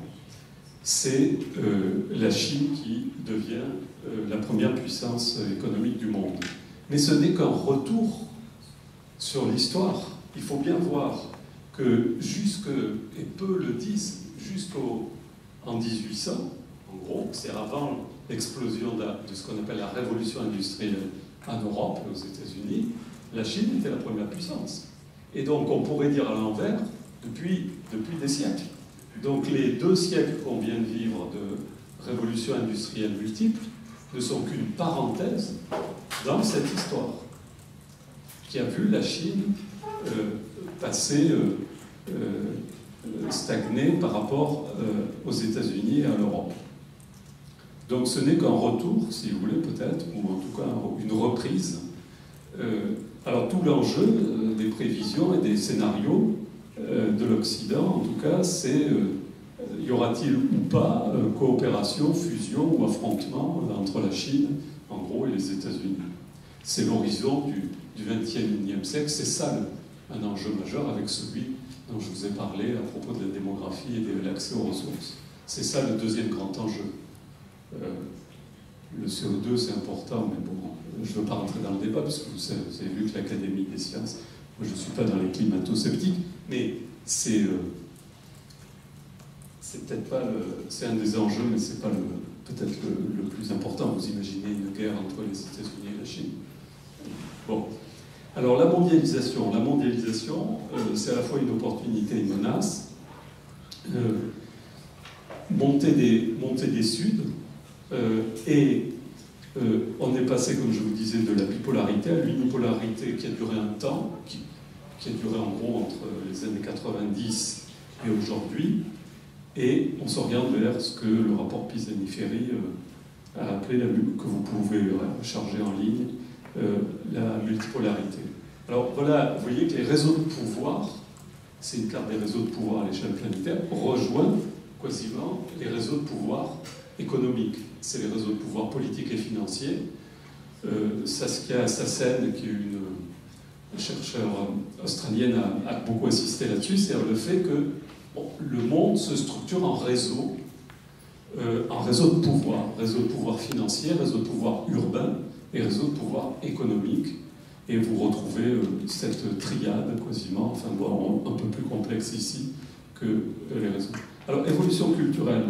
S2: c'est la Chine qui devient la première puissance économique du monde. Mais ce n'est qu'un retour sur l'histoire. Il faut bien voir que et peu le disent, jusqu'en 1800, en gros, c'est avant l'explosion de ce qu'on appelle la révolution industrielle en Europe et aux États-Unis, la Chine était la première puissance. Et donc on pourrait dire à l'envers, depuis des siècles. Donc les 2 siècles qu'on vient de vivre de révolution industrielle multiple ne sont qu'une parenthèse dans cette histoire qui a vu la Chine passer, stagner par rapport aux États-Unis et à l'Europe. Donc ce n'est qu'un retour, si vous voulez, peut-être, ou en tout cas une reprise. Alors tout l'enjeu des prévisions et des scénarios de l'Occident, en tout cas, c'est y aura-t-il ou pas coopération, fusion ou affrontement entre la Chine, en gros, et les États-Unis. C'est l'horizon du XXIe siècle, c'est ça un enjeu majeur avec celui dont je vous ai parlé à propos de la démographie et de l'accès aux ressources. C'est ça le deuxième grand enjeu. Le CO2, c'est important, mais bon, je ne veux pas rentrer dans le débat, parce que vous avez vu que l'Académie des sciences, moi je ne suis pas dans les climato-sceptiques, mais c'est peut-être pas c'est un des enjeux, mais c'est pas peut-être le plus important. Vous imaginez une guerre entre les États-Unis et la Chine. Bon. Alors la mondialisation, c'est à la fois une opportunité et une menace. Montée des Suds, on est passé, comme je vous disais, de la bipolarité à l'unipolarité qui a duré un temps, qui a duré en gros entre les années 90 et aujourd'hui, et on s'oriente vers ce que le rapport Pisani-Ferry a appelé, que vous pouvez charger en ligne, la multipolarité. Alors voilà, vous voyez que les réseaux de pouvoir, c'est une carte des réseaux de pouvoir à l'échelle planétaire, rejoint quasiment les réseaux de pouvoir économiques. C'est les réseaux de pouvoir politiques et financiers. Saskia Sassen, qui est une chercheure australienne, a beaucoup insisté là-dessus, c'est le fait que le monde se structure en réseaux de pouvoir financier, réseau de pouvoir urbain et réseau de pouvoir économique. Et vous retrouvez cette triade quasiment, enfin voire un peu plus complexe ici que les réseaux. Alors, évolution culturelle,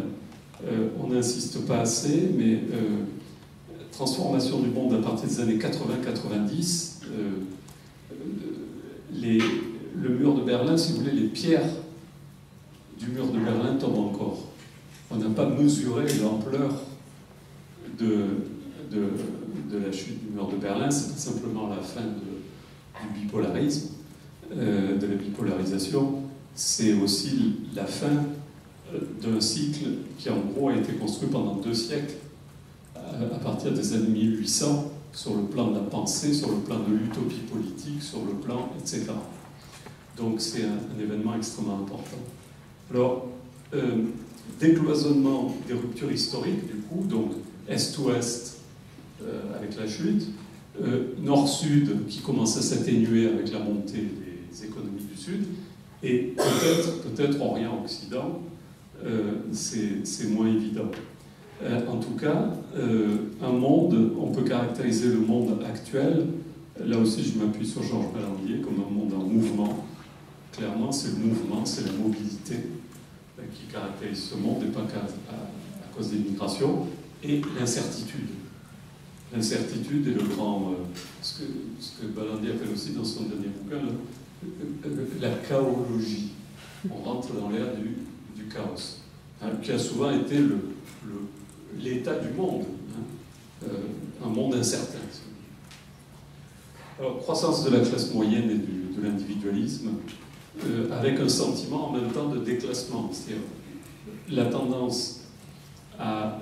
S2: on n'insiste pas assez, mais transformation du monde à partir des années 80-90, le mur de Berlin, si vous voulez, les pierres du mur de Berlin tombent encore. On n'a pas mesuré l'ampleur de la chute du mur de Berlin, c'est pas simplement la fin du bipolarisme, de la bipolarisation, c'est aussi la fin d'un cycle qui en gros a été construit pendant 2 siècles, à partir des années 1800, sur le plan de la pensée, sur le plan de l'utopie politique, sur le plan, etc. Donc c'est un événement extrêmement important. Alors, décloisonnement des ruptures historiques, du coup, donc Est-Ouest avec la chute, Nord-Sud qui commence à s'atténuer avec la montée des économies du Sud, et peut-être Orient-Occident, c'est moins évident. En tout cas, un monde, on peut caractériser le monde actuel, là aussi je m'appuie sur Georges Balandier, comme un monde en mouvement. Clairement, c'est le mouvement, c'est la mobilité qui caractérise ce monde, et pas à cause des migrations, et l'incertitude. L'incertitude est le grand... ce que Balandier appelle aussi dans son dernier bouquin, la chaologie. On rentre dans l'ère du chaos, hein, qui a souvent été l'état du monde, hein, un monde incertain. Alors, croissance de la classe moyenne et de l'individualisme, avec un sentiment en même temps de déclassement, c'est-à-dire la tendance à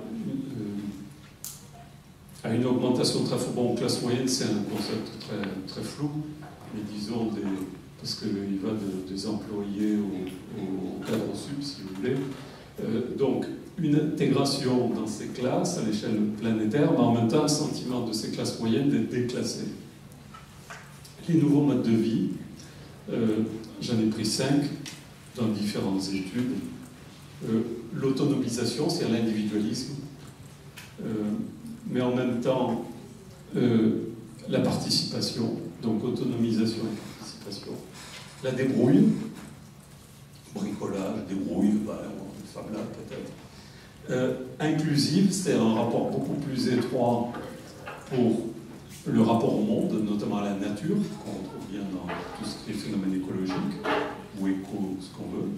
S2: une augmentation très forte. Bon, classe moyenne, c'est un concept très, très flou, mais disons, parce qu'il va des employés au cadre sup, si vous voulez. Donc, une intégration dans ces classes à l'échelle planétaire, mais en même temps un sentiment de ces classes moyennes d'être déclassées. Les nouveaux modes de vie, j'en ai pris 5 dans différentes études. L'autonomisation, c'est-à-dire l'individualisme, mais en même temps la participation, donc autonomisation et participation. La débrouille, bricolage, débrouille, Fab Lab peut-être. Inclusive, c'est un rapport beaucoup plus étroit pour le rapport au monde, notamment à la nature, qu'on retrouve bien dans tout ce qui est phénomène écologique, ou éco, ce qu'on veut.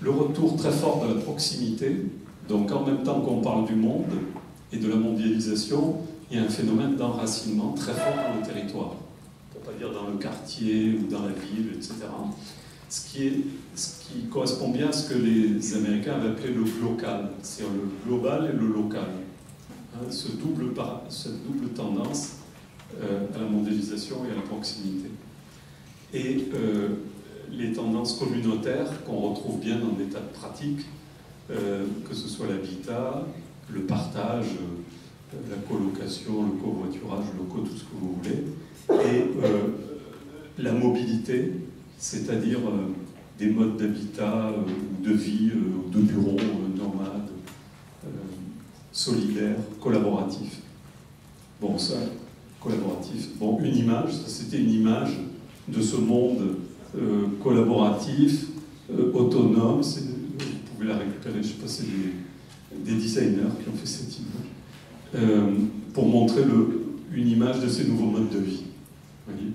S2: Le retour très fort de la proximité, donc en même temps qu'on parle du monde et de la mondialisation, il y a un phénomène d'enracinement très fort dans le territoire. Pour ne pas dire dans le quartier ou dans la ville, etc. Ce qui correspond bien à ce que les Américains avaient appelé le glocal, c'est-à-dire le global et le local. Hein, cette double tendance à la mondialisation et à la proximité. Et les tendances communautaires qu'on retrouve bien dans des tas de pratiques, que ce soit l'habitat, le partage, la colocation, le covoiturage, tout ce que vous voulez, et la mobilité, c'est-à-dire des modes d'habitat, de vie, de bureaux nomades, solidaires, collaboratifs. Bon, ça, collaboratif. Bon, une image, ça c'était une image de ce monde collaboratif, autonome. Vous pouvez la récupérer, je ne sais pas, c'est des designers qui ont fait cette image, pour montrer une image de ces nouveaux modes de vie. Vous voyez,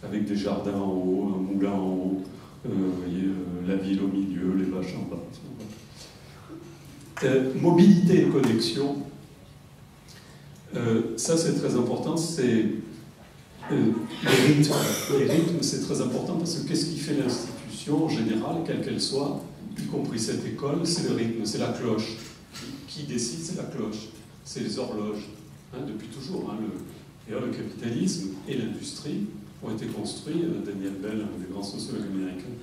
S2: avec des jardins en haut, un moulin en haut, vous voyez, la ville au milieu, les vaches en bas. Mobilité et connexion. Ça, c'est très important, c'est les rythmes. Les rythmes, c'est très important parce que qu'est-ce qui fait l'institution en général, quelle qu'elle soit, y compris cette école, c'est le rythme, c'est la cloche. Qui décide, c'est la cloche, c'est les horloges, hein, depuis toujours. Hein, d'ailleurs, le capitalisme et l'industrie ont été construits, Daniel Bell, un des grands sociologues américains,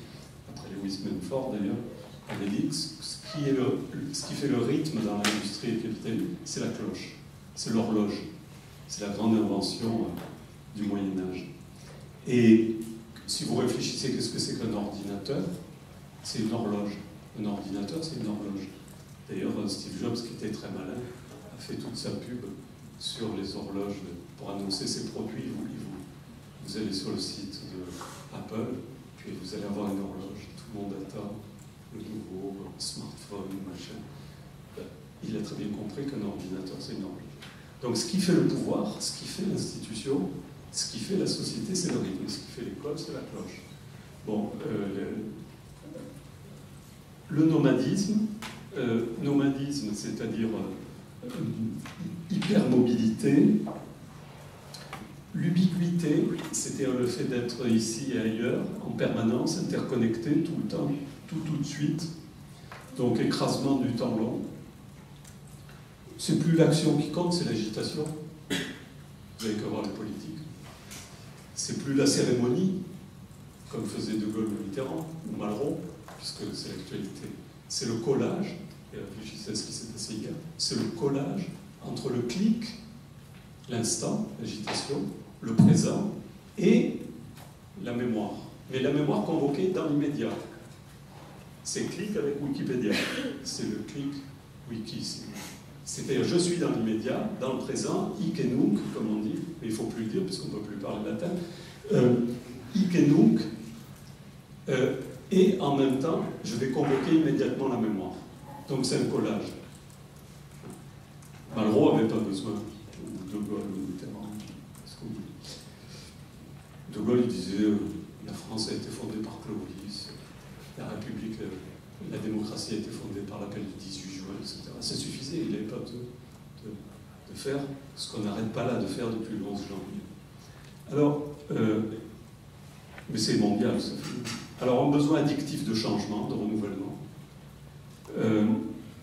S2: après Lewis Mumford d'ailleurs, avait dit que ce qui fait le rythme dans l'industrie capitalistique, c'est la cloche, c'est l'horloge. C'est la grande invention du Moyen-Âge. Et si vous réfléchissez, qu'est-ce que c'est qu'un ordinateur? C'est une horloge. Un ordinateur, c'est une horloge. D'ailleurs, Steve Jobs, qui était très malin, a fait toute sa pub sur les horloges pour annoncer ses produits. Vous allez sur le site de Apple, puis vous allez avoir une horloge. Tout le monde attend le nouveau smartphone, machin. Il a très bien compris qu'un ordinateur, c'est une horloge. Donc ce qui fait le pouvoir, ce qui fait l'institution, ce qui fait la société, c'est le rythme. Ce qui fait l'école, c'est la cloche. Bon, le nomadisme, c'est-à-dire hypermobilité, l'ubiquité, c'est-à-dire le fait d'être ici et ailleurs, en permanence, interconnecté, tout le temps, tout de suite. Donc écrasement du temps long. C'est plus l'action qui compte, c'est l'agitation. Vous avez qu'à voir les politiques. C'est plus la cérémonie, comme faisait De Gaulle ou Mitterrand, ou Malraux, puisque c'est l'actualité. C'est le collage, et réfléchissez à ce qui s'est passé hier, c'est le collage entre le clic, l'instant, l'agitation, le présent, et la mémoire. Mais la mémoire convoquée dans l'immédiat. C'est clic avec Wikipédia. C'est le clic wiki. C'est-à-dire, je suis dans l'immédiat, dans le présent, hic et nunc, comme on dit, mais il ne faut plus le dire puisqu'on ne peut plus parler latin, hic et nunc, et en même temps, je vais convoquer immédiatement la mémoire. Donc c'est un collage. Malraux n'avait pas besoin, ou De Gaulle, ou Mitterrand. De Gaulle, il disait la France a été fondée par Clovis, la République, la démocratie a été fondée par l'appel du 18 juin, etc. Ça suffisait, il n'avait pas de faire ce qu'on n'arrête pas là de faire depuis le 11 janvier. Alors, mais c'est mondial, ça fait. Alors, un besoin addictif de changement, de renouvellement,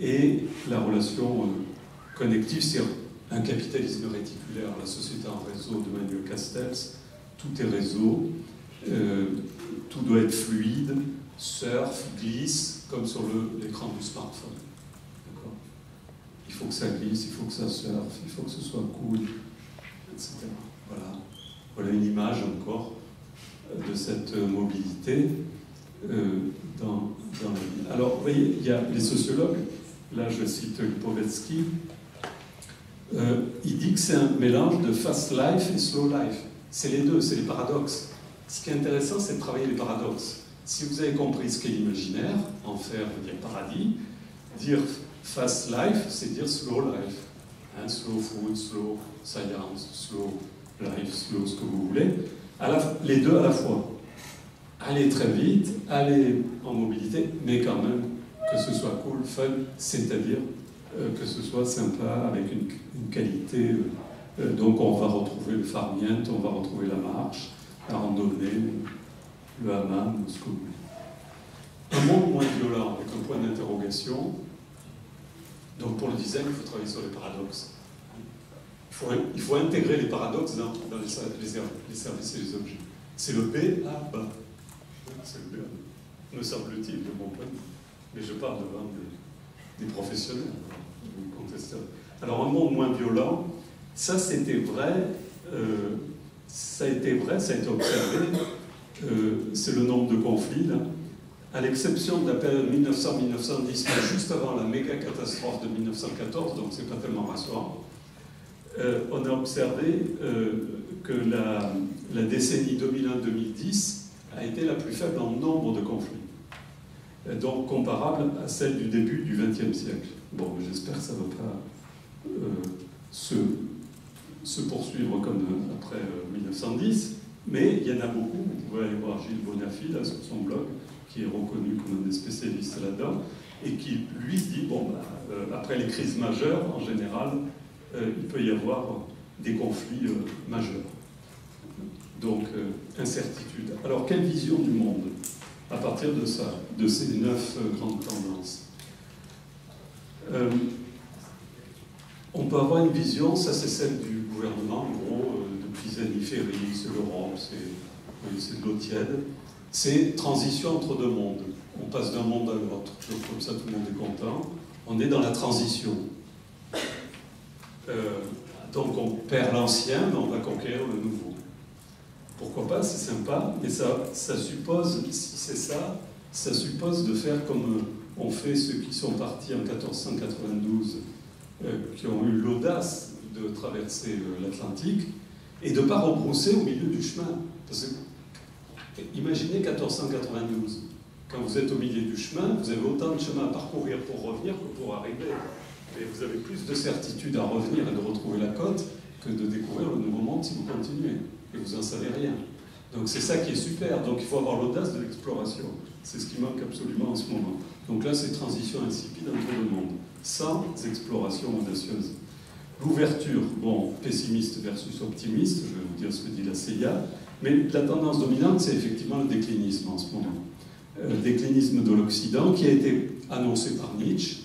S2: et la relation connective, c'est un capitalisme réticulaire, la société en réseau de Manuel Castells, tout est réseau, tout doit être fluide, surfe, glisse, comme sur l'écran du smartphone. D'accord ? Il faut que ça glisse, il faut que ça surfe, il faut que ce soit cool, etc. Voilà. Voilà une image encore de cette mobilité dans la vie. Alors, vous voyez, il y a les sociologues, là je cite Lipovetsky, il dit que c'est un mélange de fast life et slow life. C'est les deux, c'est les paradoxes. Ce qui est intéressant, c'est de travailler les paradoxes. Si vous avez compris ce qu'est l'imaginaire, enfer veut dire paradis, dire fast life, c'est dire slow life. Hein, slow food, slow science, slow life, slow ce que vous voulez. Les deux à la fois. Aller très vite, aller en mobilité, mais quand même que ce soit cool, fun, c'est-à-dire que ce soit sympa, avec une qualité. Donc on va retrouver le farniente, on va retrouver la marche, la randonnée, le hammam, ce que vous voulez. Un monde moins violent, avec un point d'interrogation. Donc pour le design, il faut travailler sur les paradoxes. Il faut intégrer les paradoxes dans les services et les objets. C'est le B à bas. C'est le B à bas. Me semble-t-il, de mon point de vue. Mais je parle devant des professionnels. Vous contesterez. Alors un monde moins violent, ça c'était vrai, ça a été observé, c'est le nombre de conflits, là. À l'exception de la période 1900-1910, juste avant la méga catastrophe de 1914, donc c'est pas tellement rassurant, on a observé que la décennie 2001-2010 a été la plus faible en nombre de conflits, donc comparable à celle du début du XXe siècle. Bon, j'espère que ça ne va pas se poursuivre comme après 1910, mais il y en a beaucoup. Vous pouvez aller voir Gilles Bonafi là, sur son blog, qui est reconnu comme un des spécialistes là-dedans, et qui lui dit, bon, après les crises majeures, en général, il peut y avoir des conflits majeurs. Donc, incertitude. Alors, quelle vision du monde à partir de ça, de ces 9 grandes tendances? On peut avoir une vision, ça c'est celle du gouvernement, en gros, depuis Zaniferi, c'est l'Europe, c'est de l'eau tiède. c'est transition entre deux mondes. On passe d'un monde à l'autre. Comme ça, tout le monde est content. On est dans la transition. Donc on perd l'ancien, mais on va conquérir le nouveau. Pourquoi pas, c'est sympa, mais ça suppose, si c'est ça, ça suppose de faire comme ont fait ceux qui sont partis en 1492, qui ont eu l'audace de traverser l'Atlantique, et de ne pas rebrousser au milieu du chemin. Parce que, imaginez 1492. Quand vous êtes au milieu du chemin, vous avez autant de chemin à parcourir pour revenir que pour arriver. Et vous avez plus de certitude à revenir et de retrouver la côte que de découvrir le nouveau monde si vous continuez. Et vous n'en savez rien. Donc c'est ça qui est super. Donc il faut avoir l'audace de l'exploration. C'est ce qui manque absolument en ce moment. Donc là, c'est transition insipide entre le monde, sans exploration audacieuse. L'ouverture, bon, pessimiste versus optimiste, je vais vous dire ce que dit la CIA, mais la tendance dominante, c'est effectivement le déclinisme en ce moment. Déclinisme de l'Occident qui a été annoncé par Nietzsche,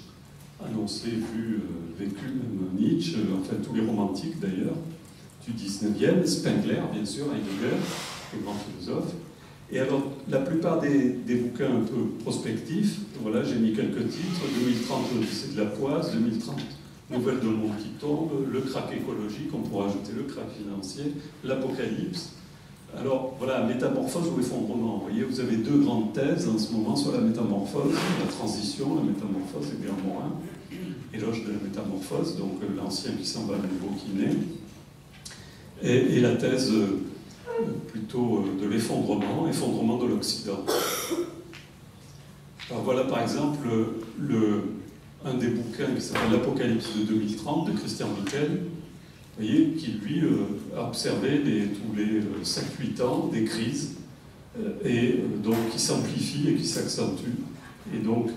S2: annoncé, vu, vécu même Nietzsche, enfin tous les romantiques d'ailleurs, du 19e, Spengler bien sûr, Heidegger, les grands philosophes. Et alors, la plupart des bouquins un peu prospectifs, voilà, j'ai mis quelques titres, 2030, l'Odyssée de la poisse, 2030, Nouvelle de le monde qui tombe, le crack écologique, on pourra ajouter le crack financier, l'apocalypse. Alors, voilà, métamorphose ou effondrement. Vous voyez, vous avez deux grandes thèses en ce moment sur la métamorphose, la transition, la métamorphose et bien Morin, éloge de la métamorphose, donc l'ancien qui s'en va, le nouveau qui naît, et la thèse plutôt de l'effondrement, effondrement de l'Occident. Alors voilà par exemple un des bouquins qui s'appelle L'Apocalypse de 2030 de Christian Michel, vous voyez, qui lui a observé tous les 5-8 ans des crises, et donc qui s'amplifient et qui s'accentuent, et donc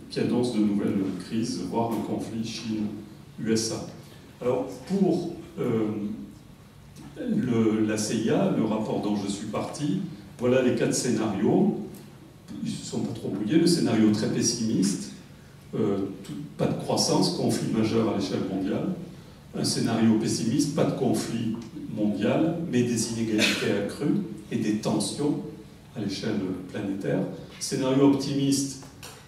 S2: qui annonce de nouvelles crises, voire un conflit Chine-USA. Alors pour la CIA, le rapport dont je suis parti, voilà les 4 scénarios. Ils ne se sont pas trop mouillés. Le scénario très pessimiste, pas de croissance, conflit majeur à l'échelle mondiale. Un scénario pessimiste, pas de conflit mondial, mais des inégalités accrues et des tensions à l'échelle planétaire. Scénario optimiste,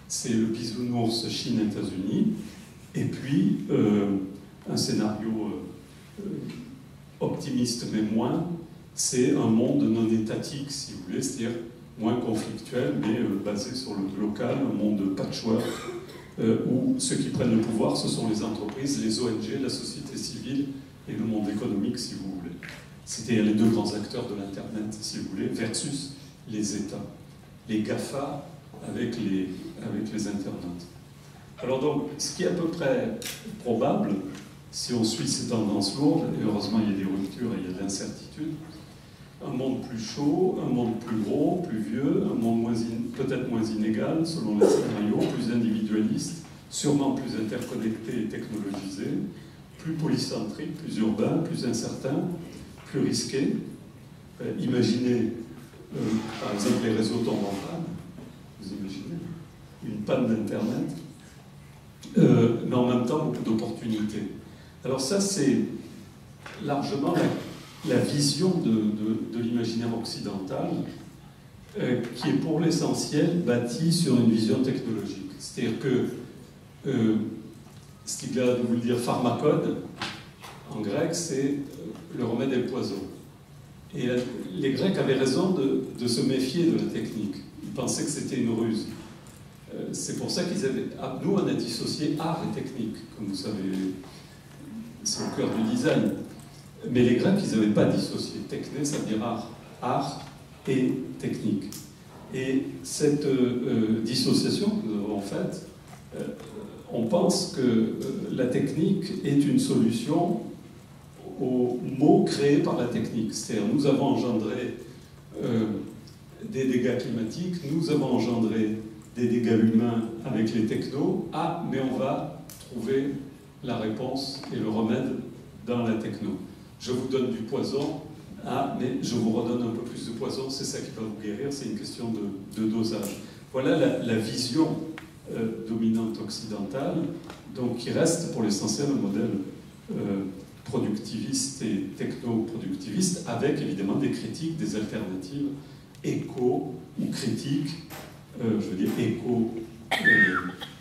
S2: c'est le bisounours Chine-États-Unis. Et puis, un scénario optimiste mais moins, c'est un monde non étatique, si vous voulez, c'est-à-dire moins conflictuel, mais basé sur le local, un monde patchwork, où ceux qui prennent le pouvoir, ce sont les entreprises, les ONG, la société civile et le monde économique, si vous voulez. C'était les deux grands acteurs de l'Internet, si vous voulez, versus les États. Les GAFA avec les internautes. Alors donc, ce qui est à peu près probable, si on suit ces tendances lourdes, et heureusement il y a des ruptures et il y a de l'incertitude, un monde plus chaud, un monde plus gros, plus vieux, un monde peut-être moins inégal selon les scénarios, plus individualiste, sûrement plus interconnecté et technologisé, plus polycentrique, plus urbain, plus incertain, plus risqué. Imaginez, par exemple, les réseaux tombent en panne, vous imaginez, une panne d'Internet, mais en même temps beaucoup d'opportunités. Alors ça, c'est largement la vision de l'imaginaire occidental qui est pour l'essentiel bâtie sur une vision technologique. C'est-à-dire que, Stigler a dû vous le dire, pharmacode, en grec, c'est le remède et le poison. Et les Grecs avaient raison de se méfier de la technique. Ils pensaient que c'était une ruse. C'est pour ça qu'ils avaient... Nous, on a dissocié art et technique, comme vous savez, c'est au cœur du design. Mais les Grecs, ils n'avaient pas dissocié. Techné, ça veut dire art et technique. Et cette dissociation que nous avons faite, on pense que la technique est une solution aux maux créés par la technique. C'est-à-dire, nous avons engendré des dégâts climatiques, nous avons engendré des dégâts humains avec les technos. Ah, mais on va trouver la réponse et le remède dans la techno. Je vous donne du poison, ah, mais je vous redonne un peu plus de poison, c'est ça qui va vous guérir, c'est une question de dosage. Voilà la vision dominante occidentale, donc qui reste pour l'essentiel un modèle productiviste et techno-productiviste, avec évidemment des critiques, des alternatives écho ou critique, je veux dire écho,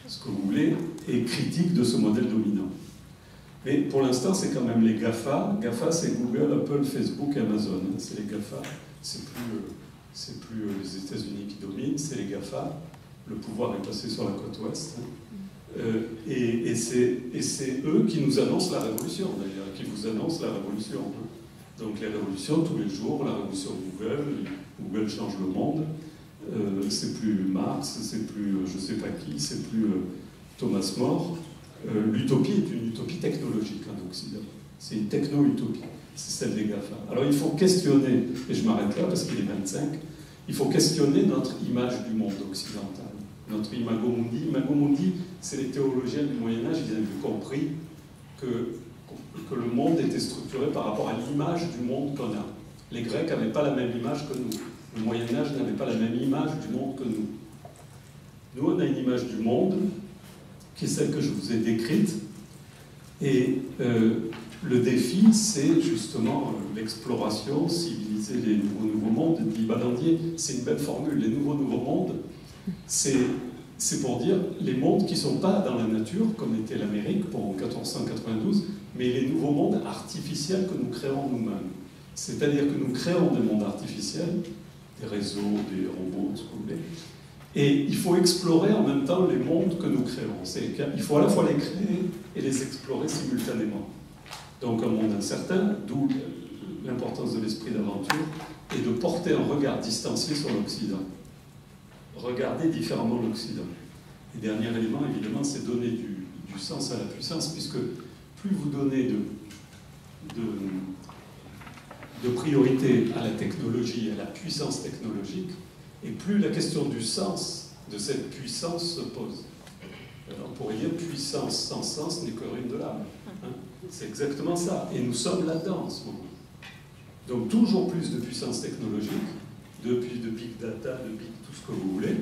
S2: ce que vous voulez, et critique de ce modèle dominant. Mais pour l'instant, c'est quand même les GAFA. GAFA, c'est Google, Apple, Facebook et Amazon. C'est les GAFA. C'est plus les États-Unis qui dominent, c'est les GAFA. Le pouvoir est passé sur la côte ouest. Et c'est eux qui nous annoncent la révolution, d'ailleurs, qui vous annoncent la révolution. Donc les révolutions, tous les jours, la révolution Google, Google change le monde. C'est plus Marx, c'est plus je sais pas qui, c'est plus Thomas More. L'utopie est une utopie technologique en Occident. C'est une techno-utopie. C'est celle des GAFA. Alors il faut questionner, et je m'arrête là parce qu'il est 25, il faut questionner notre image du monde occidental. Notre imago mundi. Imago mundi, c'est les théologiens du Moyen-Âge, ils avaient compris que le monde était structuré par rapport à l'image du monde qu'on a. Les Grecs n'avaient pas la même image que nous. Le Moyen-Âge n'avait pas la même image du monde que nous. Nous, on a une image du monde qui est celle que je vous ai décrite. Et le défi, c'est justement l'exploration, civiliser les nouveaux mondes, dit Balandier. C'est une belle formule. Les nouveaux mondes, c'est pour dire les mondes qui ne sont pas dans la nature, comme était l'Amérique pour 1492, mais les nouveaux mondes artificiels que nous créons nous-mêmes. C'est-à-dire que nous créons des mondes artificiels, des réseaux, des robots, ce que vous voulez. Et il faut explorer en même temps les mondes que nous créons. Il faut à la fois les créer et les explorer simultanément. Donc un monde incertain, d'où l'importance de l'esprit d'aventure, et de porter un regard distancié sur l'Occident. Regarder différemment l'Occident. Et dernier élément, évidemment, c'est donner du sens à la puissance, puisque plus vous donnez de priorité à la technologie, à la puissance technologique, et plus la question du sens de cette puissance se pose. Alors, on pourrait dire puissance sans sens n'est que ruine de l'âme. Hein, c'est exactement ça. Et nous sommes là-dedans en ce moment. Donc toujours plus de puissance technologique, de big data, de big tout ce que vous voulez.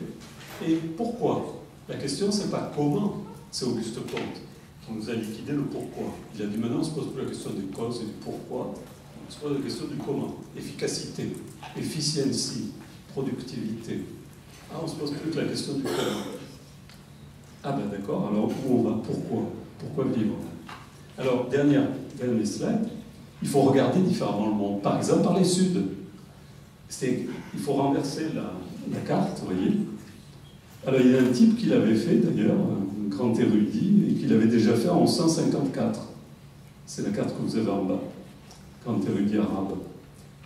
S2: Et pourquoi? La question, c'est pas comment, c'est Auguste Comte qui nous a liquidé le pourquoi. Il a dit maintenant, on ne se pose plus la question des causes et du pourquoi, on se pose la question du comment. Efficacité, efficiency, productivité. Ah, on ne se pose plus que la question du comment. Ah ben d'accord, alors où on va? Pourquoi? Pourquoi vivre? Alors, dernier slide, il faut regarder différemment le monde. Par exemple, par les Suds. Il faut renverser la carte, vous voyez. Alors, il y a un type qui l'avait fait, d'ailleurs, un grand érudit, et qui l'avait déjà fait en 1154. C'est la carte que vous avez en bas. Grand érudit arabe.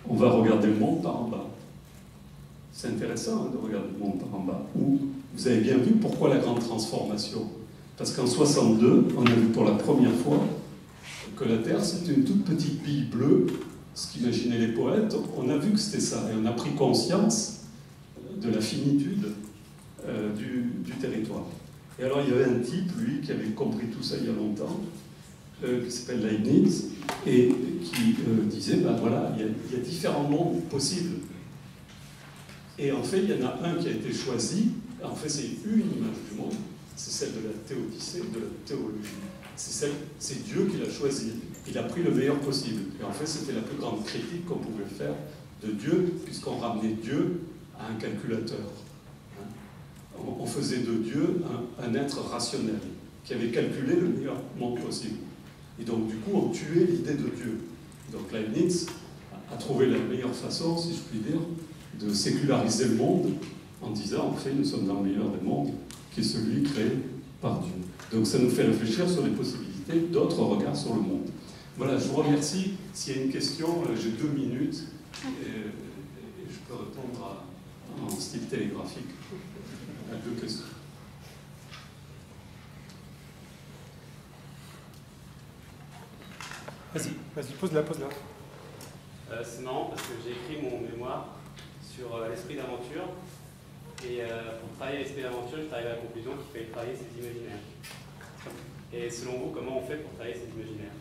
S2: On va regarder le monde par en bas. C'est intéressant hein, de regarder le monde par en bas. Où vous avez bien vu pourquoi la grande transformation. Parce qu'en 62, on a vu pour la première fois que la Terre, c'était une toute petite bille bleue, ce qu'imaginaient les poètes. On a vu que c'était ça, et on a pris conscience de la finitude du territoire. Et alors, il y avait un type, lui, qui avait compris tout ça il y a longtemps, qui s'appelle Leibniz, et qui disait, ben voilà, il y a différents mondes possibles. Et en fait, il y en a un qui a été choisi, en fait, c'est une image du monde, c'est celle de la théodicée, de la théologie. C'est Dieu qui l'a choisi. Il a pris le meilleur possible. Et en fait, c'était la plus grande critique qu'on pouvait faire de Dieu, puisqu'on ramenait Dieu à un calculateur. On faisait de Dieu un être rationnel, qui avait calculé le meilleur monde possible. Et donc, du coup, on tuait l'idée de Dieu. Donc, Leibniz a trouvé la meilleure façon, si je puis dire, de séculariser le monde en disant, en fait, nous sommes dans le meilleur des mondes, qui est celui créé par Dieu. Donc ça nous fait réfléchir sur les possibilités d'autres regards sur le monde. Voilà, je vous remercie. S'il y a une question, j'ai 2 minutes et je peux répondre en style télégraphique à 2 questions.
S1: Vas-y, pose-la.
S3: C'est marrant parce que j'ai écrit mon mémoire sur l'esprit d'aventure. Et pour travailler l'esprit d'aventure, je suis arrivé à la conclusion qu'il fallait travailler ses imaginaires. Et selon vous, comment on fait pour travailler ses imaginaires?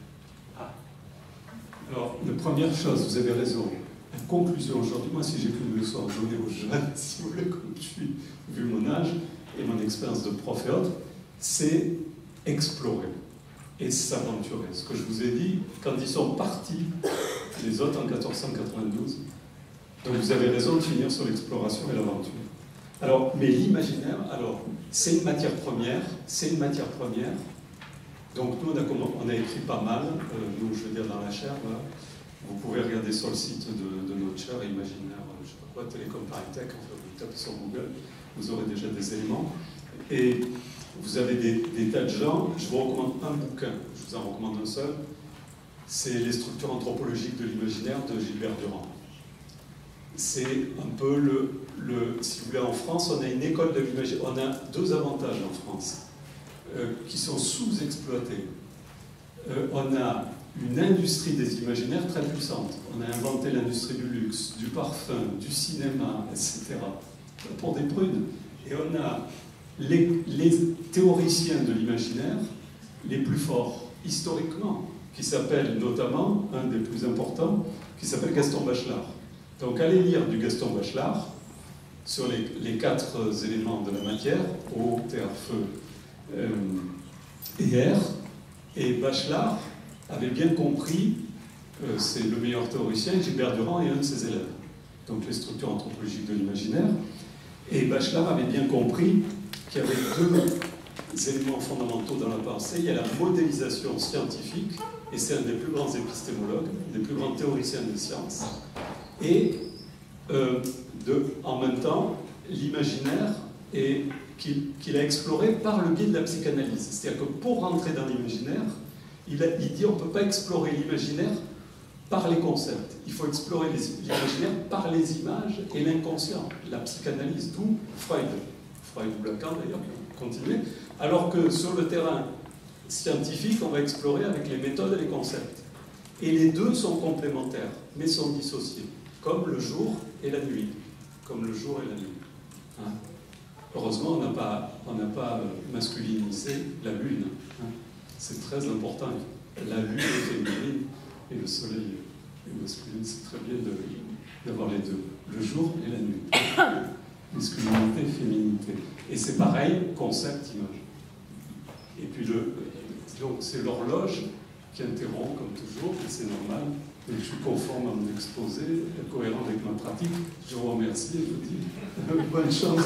S2: Alors, la première chose, vous avez raison. La conclusion aujourd'hui, moi, si j'ai qu'une leçon à donner aux jeunes, si vous voulez, comme je suis, vu mon âge et mon expérience de prof et autres, c'est explorer et s'aventurer. Ce que je vous ai dit, quand ils sont partis, les autres en 1492, Donc vous avez raison de finir sur l'exploration et l'aventure. Alors, mais l'imaginaire, alors, c'est une matière première, Donc nous, on a écrit pas mal, nous, je veux dire, dans la chaire, voilà. Vous pouvez regarder sur le site de notre chaire, imaginaire, je sais pas quoi, Télécom Paris Tech, enfin, vous tapez sur Google, vous aurez déjà des éléments. Et vous avez des tas de gens. Je vous recommande un bouquin, je vous en recommande un seul, c'est Les structures anthropologiques de l'imaginaire de Gilbert Durand. C'est un peu si vous voulez, en France, on a une école de l'imaginaire. On a deux avantages en France qui sont sous-exploités. On a une industrie des imaginaires très puissante. On a inventé l'industrie du luxe, du parfum, du cinéma, etc. Pour des prudes. Et on a les théoriciens de l'imaginaire les plus forts, historiquement, qui s'appellent notamment, un des plus importants, qui s'appelle Gaston Bachelard. Donc allez lire du Gaston Bachelard sur les 4 éléments de la matière, eau, terre, feu et air. Et Bachelard avait bien compris, c'est le meilleur théoricien, Gilbert Durand est un de ses élèves. Donc les structures anthropologiques de l'imaginaire. Et Bachelard avait bien compris qu'il y avait 2 éléments fondamentaux dans la pensée. Il y a la modélisation scientifique, et c'est un des plus grands épistémologues, des plus grands théoriciens des sciences. Et en même temps, l'imaginaire qu'il a exploré par le biais de la psychanalyse. C'est-à-dire que pour rentrer dans l'imaginaire, il dit on ne peut pas explorer l'imaginaire par les concepts. Il faut explorer l'imaginaire par les images et l'inconscient, la psychanalyse, d'où Freud ou Lacan d'ailleurs, qui ont continué. Alors que sur le terrain scientifique, on va explorer avec les méthodes et les concepts. Et les deux sont complémentaires, mais sont dissociés, comme le jour et la nuit. Hein? Heureusement, on n'a pas masculinisé la lune. Hein? C'est très important. La lune est féminine et le soleil est masculin. C'est très bien d'avoir les deux, le jour et la nuit. Masculinité, féminité. Et c'est pareil, concept, image. Et puis donc c'est l'horloge qui interrompt comme toujours, et c'est normal. Et je suis conforme à mon exposé, cohérent avec ma pratique. Je vous remercie et je vous dis bonne chance.